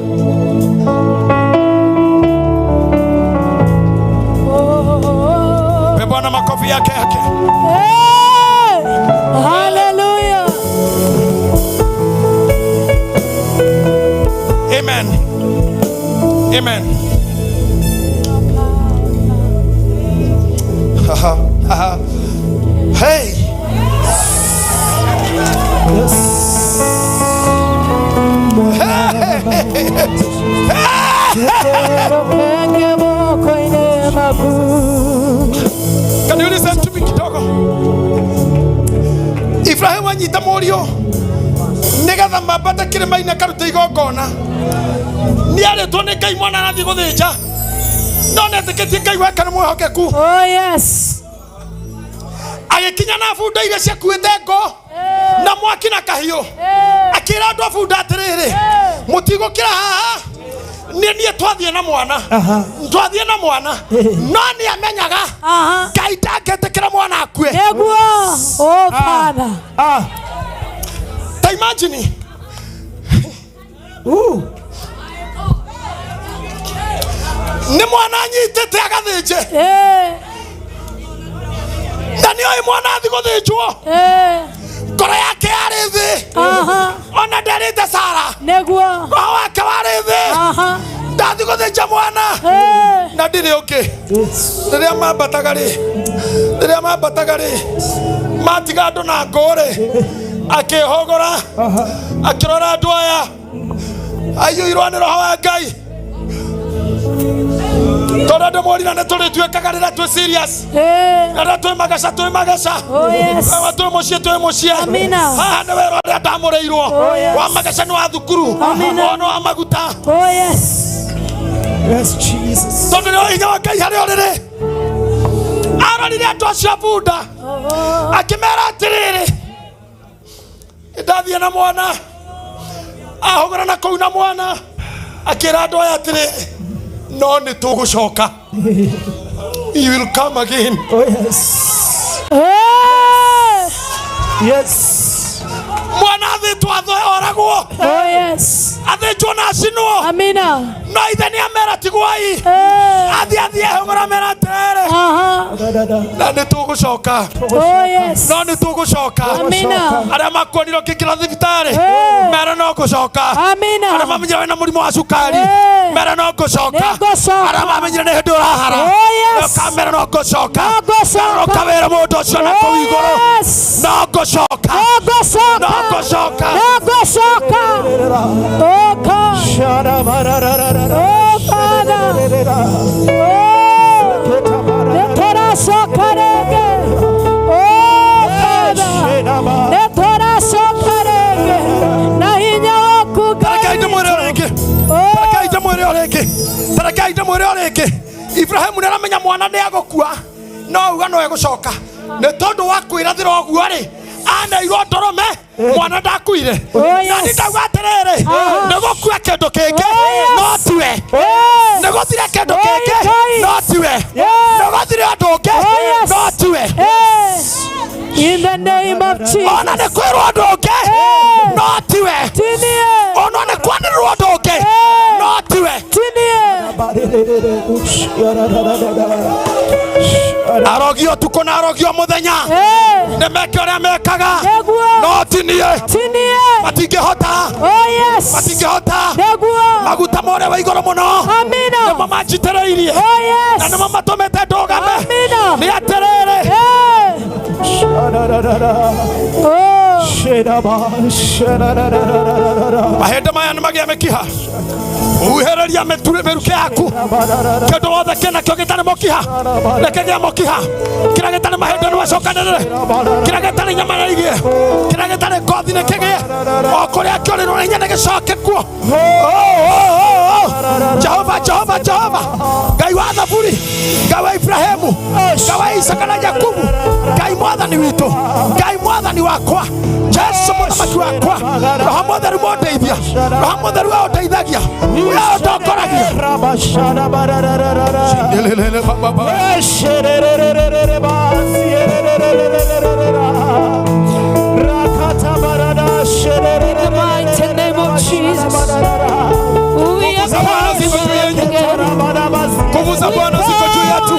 Pe Bwana makofi yake. Hallelujah. Amen. Amen. Hey. Yes. Can you listen to me kidogo? Ibrahim anyita mũriũ nĩgetha mambate kĩrĩma-inĩ karute igongona. Nĩ arĩtwo nĩ Ngai mwana arathiĩ gũthĩnja no netĩkĩtie Ngai wake nĩ mwĩhokeku. agikinya na bunda iria ciakuite ngo na mwaki na kahiu akira andu bunda atiriri mutigukira haha nie twathie na mwana twathie na mwana no ni amenyaga Ngai ndangetikira mwana akue neguo. Oh Father, ta imagine ni mwana nyitete agathinje na ni oi mwana athi guthinjwo ngoro yake ari thi ona ndarite Sara neguo roho wake wari thi ndathi guthinja mwana na ndiri uki riria mambataga ri matiga andu na nguri akihogora akirora andu aya aiyuirwo ni roho wa Ngai tondu ndimwirire ni turituikaga rira twi serious rira twi magaca twi mucie haha ni wira uria ndamuriirwo wa magaca ni wa thukuru ono wa maguta tondu ni hinya wa Ngai haria uriri arorire andu acio bunda akimera atiriri ndathie na mwana ahogora na kuu na mwana akira andu aya atiriri no ni tugucoka. You will come again. Yes. Mwana athitwo oragwo athitwo na acinwo amina no ithe ni amera tigwai athie hogora mera tere na ni tugucoka no ni tugucoka aria makoniro kikira thibitari mera no gucoka aria mamenyire na murimu wa cukari mera no gucoka aria mamenyire ni hindi urahara no kamera no gucoka no kawira mundu ucio na kuu iguru no gucoka no gucoka oh God, oh Father, netora sokarege, oh Father, netora sokarege, na hinya waku tarakaide mwire oreke Ibrahimu naramenya mwana ni agukua no uga no egucoka ni tondu wa kwirathira oguo ri anairwo ndorome mwana ndakuire na ni ndauga atiriri nigukua kindu kingi no tiwe niguthire kindu kingi no tiwe niguthire andu ungi no tiwe in the name of Jesus. Ona ni kwirwo andu ungi no tiwe ona ni kwanirwo andu ungi no tiwe arogio tuko na arogio muthenya ne meke uria mekaga no tinie matingihota matingihota maguta more wa igoro muno ne mama njitereirie na ne mama tomete ndugame ni aterere mahende maya ni magia mekiha uhereria meruke yaku kindu wothe kina kio gitari mokiha reke gia mokiha kira gitari mahende ni wacokanirire kira gitari nyama na igie kira gitari ngothi ni kigie o kuria kiorirwo ni nyene gicoke kuo Jehova Ngai wa Thaburi Ngai wa Ibrahimu Ngai wa Isaka na Jakubu Ngai mwathani witu Ngai mwathani wakwa Jesu muthamaki wakwa roho mutheru mundeithia roho mutheru undeithagia we ndokoragia nguvu za Bwana ziko juu yetu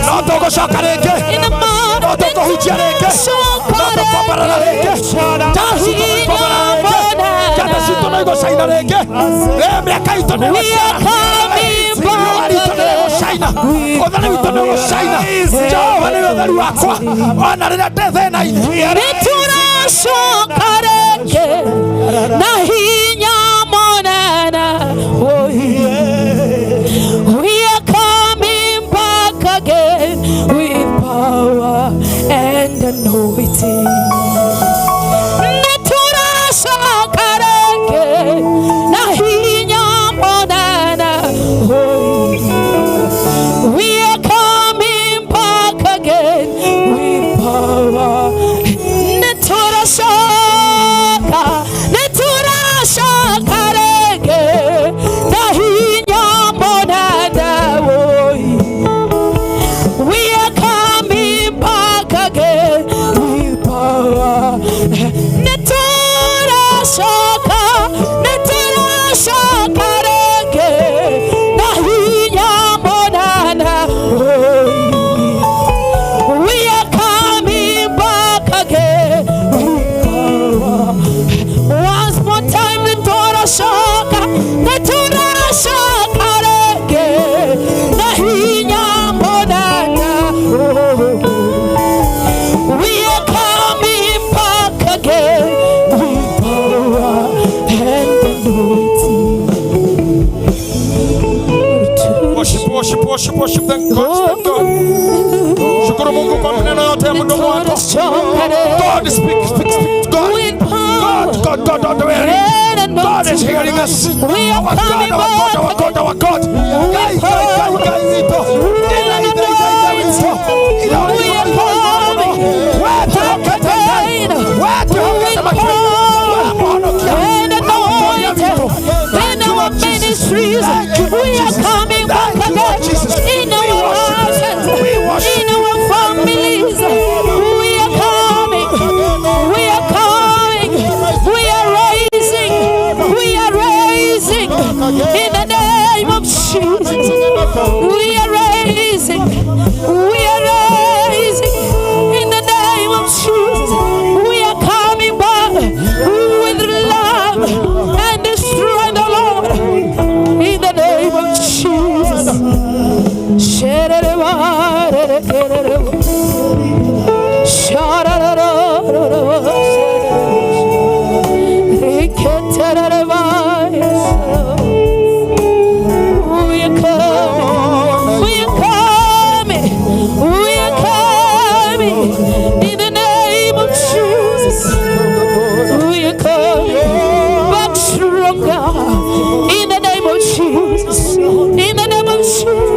na tugucoka ringi na tukuhujia ringi na tukwambarara ringi jana citu no igucaina ringi miaka itu ni gucaina utheri witu ni gucaina Jehova ni utheri wakwa ona riria ndi thina-ini nituracoka ringi na hinya munene we are coming back again with power and anointing. Nituracoka ringi na hinya munene we are coming back again with power Worship. Thank God. Shukuru Mungu kwa maneno yote ya mdomo wako. God is speaking. God is hearing us. Our God. Ministries, we are coming back again in our lives, in our families. We are coming, we are raising in the name of Jesus. We are raising in the name of Jesus. We are coming back with love and the strength of Lord. In the name of Jesus. We are coming in the name of Jesus. We are coming back stronger in the name of Jesus. In the name of Jesus.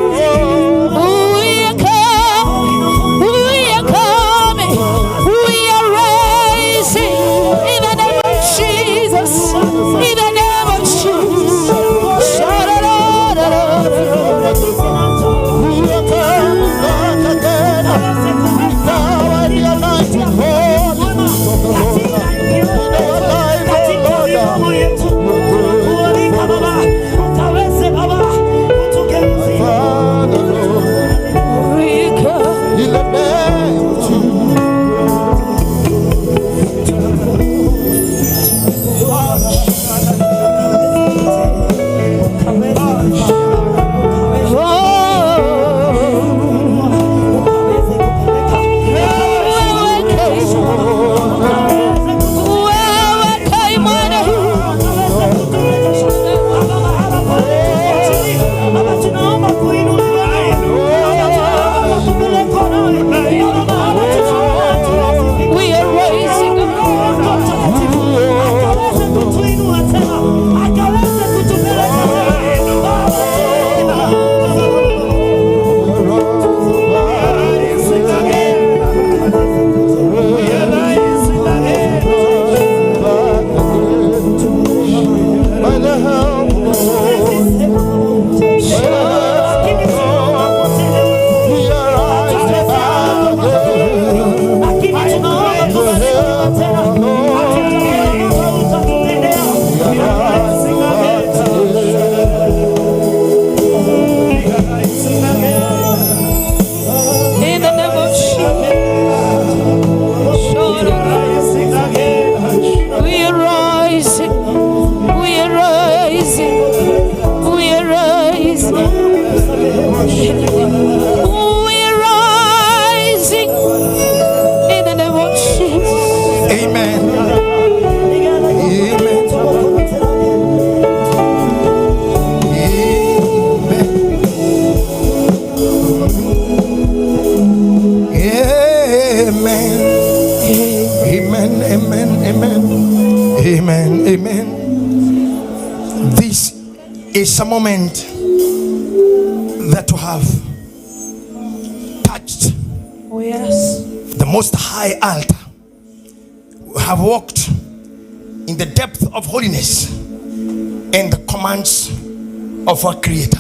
It's a moment that you have touched the most high altar. We have walked in the depth of holiness and the commands of our Creator.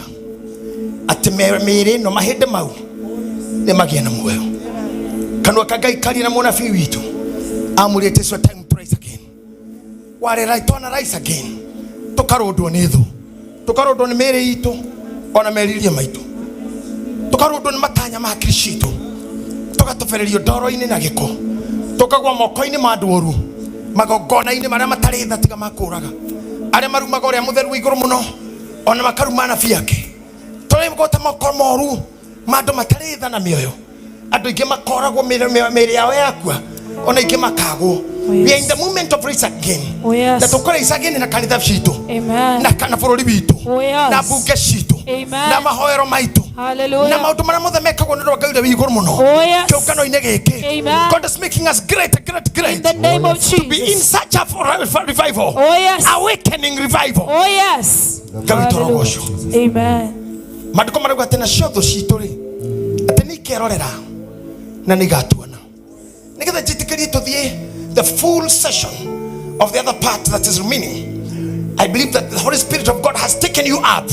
Atemere no mahede mau ne magiana muyo. Kanwa kagai kali na mona fi witu. Amulete so time to rise again. Ware right on rise again. Tokarodo nedo. Tokarodo ne mere ito ona meriria maitu. Tokarodo ne matanya ma Krishito. Tokatofererio doro ine na geko. Tokagwa moko-ine madoru. Magogona ine maria matari thatiga makuraga. Are marumaga uria mutheru iguru muno. Ona makarumana fiake. Tole mkota makomoru. Mado matari tha na mioyo. Ado ige makoragwo mere yao yakua. Ona ige makago. We are in the moment of race again. That okora is again na kanitha shito. Amen. Na kana forori bitu. Yes. Na buge shito. Amen. Na mahoero maitu. Hallelujah. Na maundu maria mothe mekagwo ni Ngai uri iguru muno. Kiungano-ini giki. God is making us great. In the name of Jesus. To be in such a revival. Oh yes. Awakening revival. Oh yes. Amen. Maandiko marauga atĩ nacio thũ citũ rĩ atĩ nĩ ikerorera na nĩ igatuona nĩgetha njĩtĩkĩrie tũthiĩ the full session of the other part that is remaining. I believe that the Holy Spirit of God has taken you up.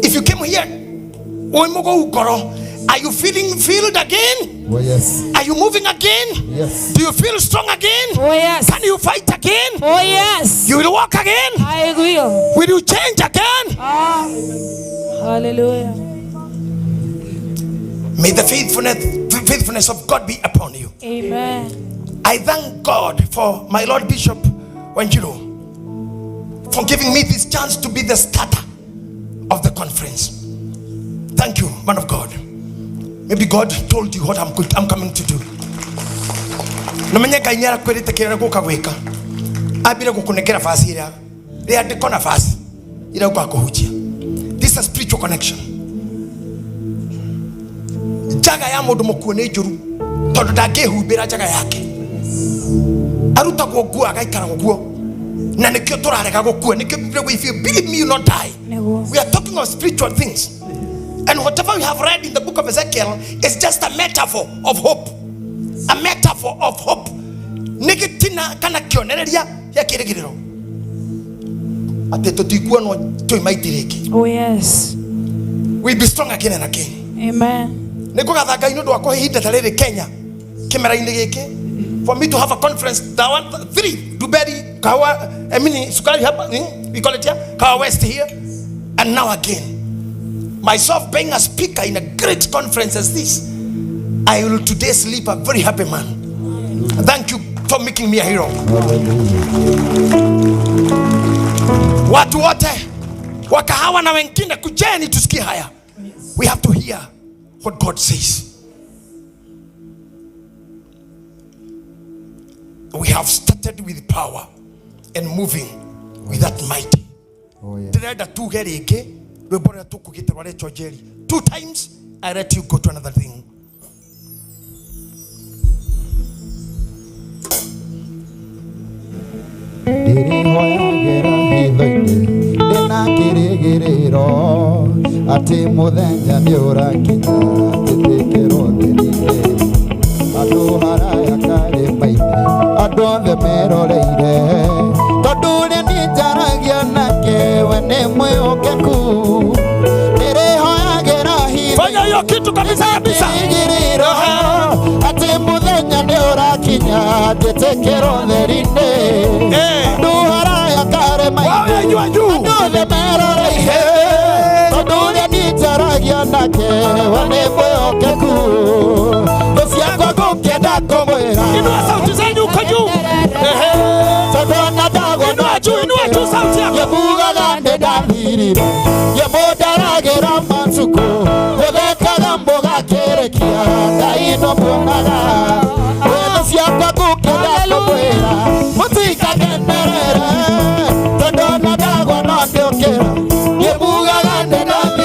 If you came here, are you feeling filled again? Oh yes. Are you moving again? Yes. Do you feel strong again? Oh yes. Can you fight again? Oh yes. You will walk again? I agree. Will you change again? Hallelujah. May the faithfulness of God be upon you. Amen. I thank God for my Lord Bishop Wanjiro for giving me this chance to be the starter of the conference. Thank you, man of God. Maybe God told you what I'm coming to do. This is a spiritual connection. Jaga ya mundu mukuone njuru tondu ndangihubira jaga yake arutagwo guo agaikara guo na nikio turarega gukua nikio if you believe me you not die. We are talking of spiritual things, and whatever we have read in the book of Ezekiel is just a metaphor of hope, a metaphor of hope. Nigitina kana kionereria ya kirigiriro ate tutikuwa no tuimaitiriki. Oh yes. We be strong again and again. Amen. Nikugatha Ngai nundu wa kuhihinda tariri Kenya kimera-ini giki for me to have a conference that 3 Duberi Kawa Sukari hapa we call it here Kawa West here, and now again myself being a speaker in a great conference as this, I will today sleep a very happy man. Thank you for making me a hero. Watu wote wakahawa na wengine kujeni tusikie haya. We have to hear what God says. We have started with power and moving with that mighty. Oh yeah. 2 times I let you go to another thing. Ati muthenya ni urakinya titikiro thirire andu haraya kari maine andu othe meroreire tondu ni njaragia nake we ni mwiokeku nirihoyagira hithi fanya hiyo kitu kabisa kabisa ati muthenya ni urakinya titikiro thirire andu haraya kari maine andu othe meroreire nake wane mwokeku usiako kukienda kumwira inua sauti zenyu kwa juu sadona dago inua juu sauti yako yebugaga ndedathirire yebodaragira mansuku yegekaga mboga kerekia ndaino mwonaga usiako kukienda kumwira mutikagenderere sadona dago nondiokira yebugaga ndedathirire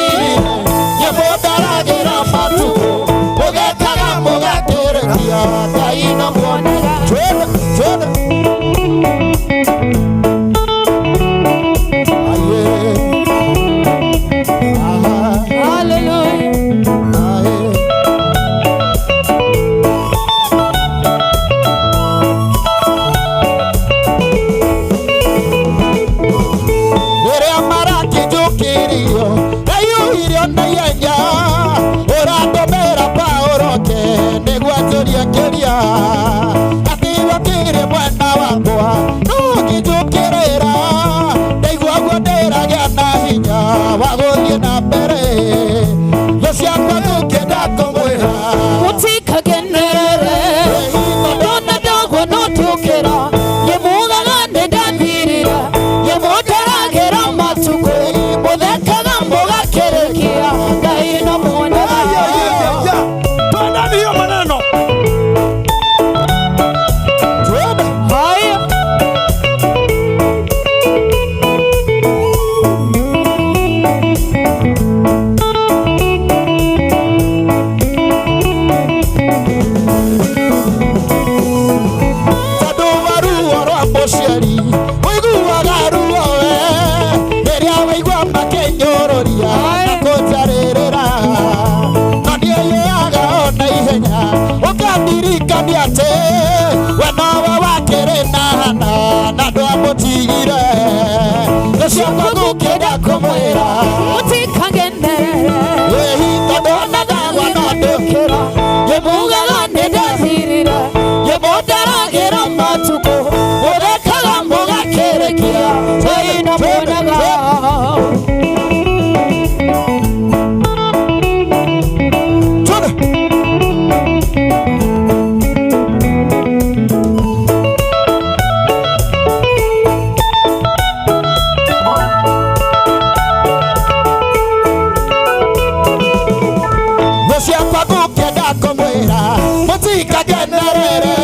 ndako mwira mutika generere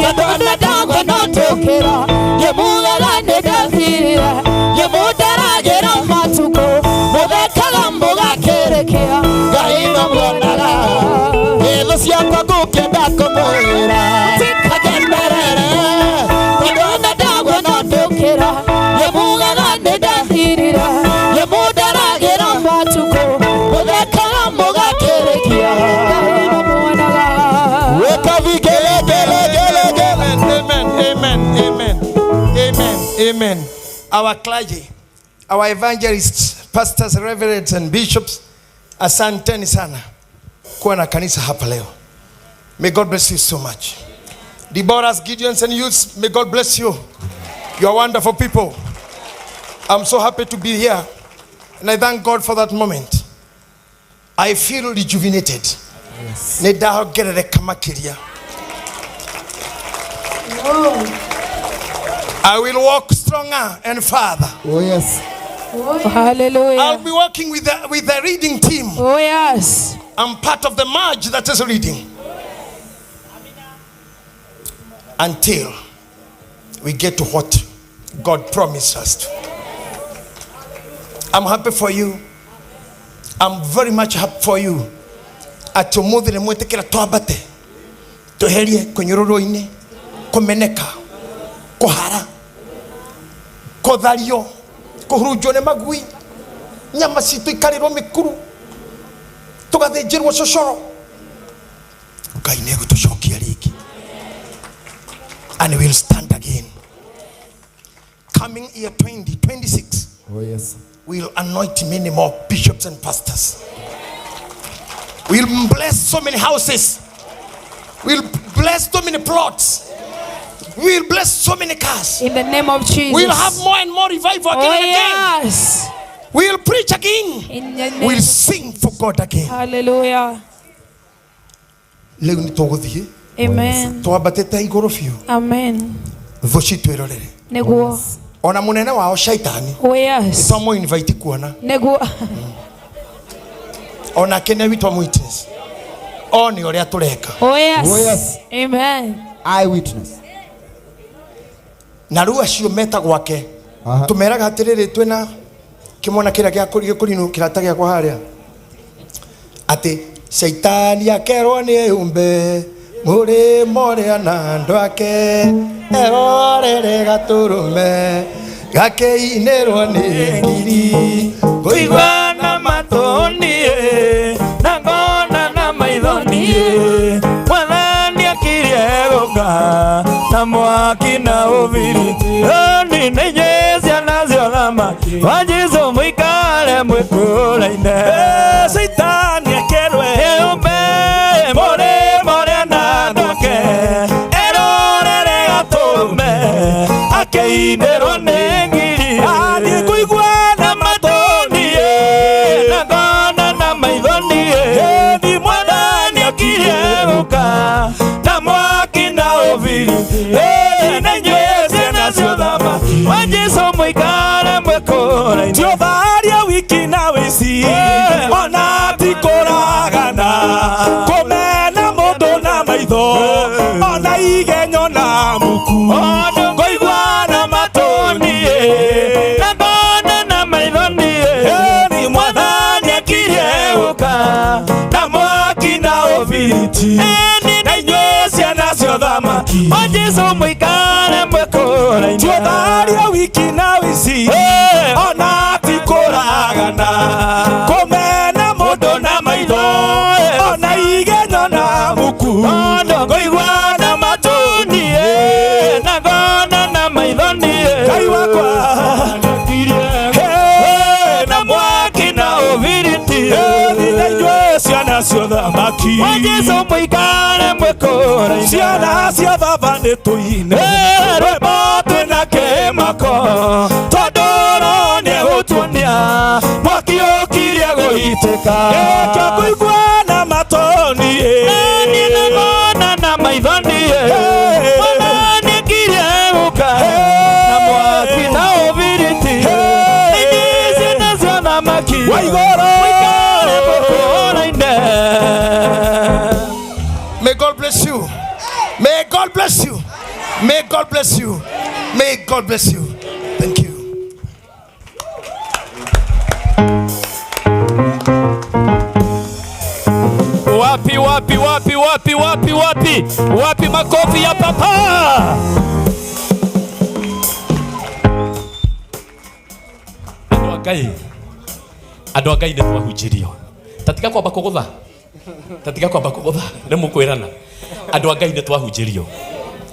yadona dago notokera yemugaga nedathira yemudaragera matuko mudekala mbuga kerekea gaino mwonaga elo siakwa guke ndako mwira mutika generere yadona dago notokera yemugaga nedathira yemudaragera matuko mudekala mbuga kerekea gaino mwonaga weka vigele gele gele gele. Amen, amen, amen, amen, amen. Our clergy, our evangelists, pastors, reverends and bishops, asanteni sana kuwa na kanisa hapa leo. May God bless you so much. Deborah's, Gideons and youths, may God bless you. You are wonderful people. I'm so happy to be here and I thank God for that moment. I feel rejuvenated. Yes. I will walk stronger and farther. Oh yes. Oh, hallelujah. I'll be working with the reading team. Oh yes. I'm part of the march that is reading. Until we get to what God promised us to. I'm happy for you. I'm very much happy for you. Atomudhile mwetekera twabate. Toherie kwenyororo-ini. Kumeneka. Kuhara. Kothario. Kuhurunjwo nĩ magui. Nyama citũ ikarirwo mĩkuru. Tugathĩnjĩrwo cocoro. Ngai nĩ egũtũcokia rĩngĩ. And we'll stand again. Coming year 2026. Oh yes. We'll anoint many more bishops and pastors. We'll bless so many houses. We'll bless so many plots. We'll bless so many cars. In the name of Jesus. We'll have more and more revival again and again. Yes. We'll preach again. In the name. We'll sing for God again. Hallelujah. Amen. Amen. Neguo. Ona munene wao shaitani. Oh yes. Tomo invite kuona. Neguo. Ona kene witwa witness. Oni oria tureka. Oh yes. Oh yes. Amen. Eyewitness. Na ruwa cio meta gwake. Tumeraga hatiriri twina kimona kira gya kurinu kirata gya kwa haria. Ati shaitani akerwo ni umbe muri moria na ndwake erorere gaturume gakeinirwo ni ngiri kuigwa na matoni na ngona na maithoni mwathani akirie guka na mwaki na ubiriti ni nenyezia nacio thamaki wa Jesu muikare mwikuraine shaitani akerwe umbe muri moria na ndwake erorere gaturume akeinirwo ni ngiri athie kuigwa na matoni na ngona na maithoni ni mwathani akirie guka na mwaki na ubiriti na nyweze nacio thamaki wa Jesu muikare mwikuraine tio tharia wiki na wici ona ti kuragana kumena mundu na maitho ona igenyo na muku ngoigwa na matoni na ngona na maithoni ni mwathani akirie guka na mwaki na ubiriti na inywece nacio thamaki wa Jesu muikare mwikuraine tio tharia wiki na wici ona ti kuragana kumena mundu na maitho ona igenyo na muku ngoigwa na matoni na ngona na maithoni Ngai wakwa na mwaki na ubiriti na inywece nacio thamaki wa Jesu muikare mwikuraine ciana cia baba nĩ tũine rwĩmbo twĩna kĩmako tondũ nĩ egũtuonia mwaki ũkirie gũitĩka kĩo kũigua na matoni niĩ na ngona na maithoni mwathani akirie gũka na mwaki na ũbiriti inyuĩ nacio thamaki wa igũrũ muikare mwikuraine May God bless you. May God bless you. May God bless you. May God bless you. Thank you. Wapi wapi wapi wapi wapi wapi wapi makofi ya papa. Andũ a Ngai nĩ twahunjirio. Tatika kwamba kũgũtha. Nĩ mũkwĩrana. Andũ a Ngai nĩ twahunjirio.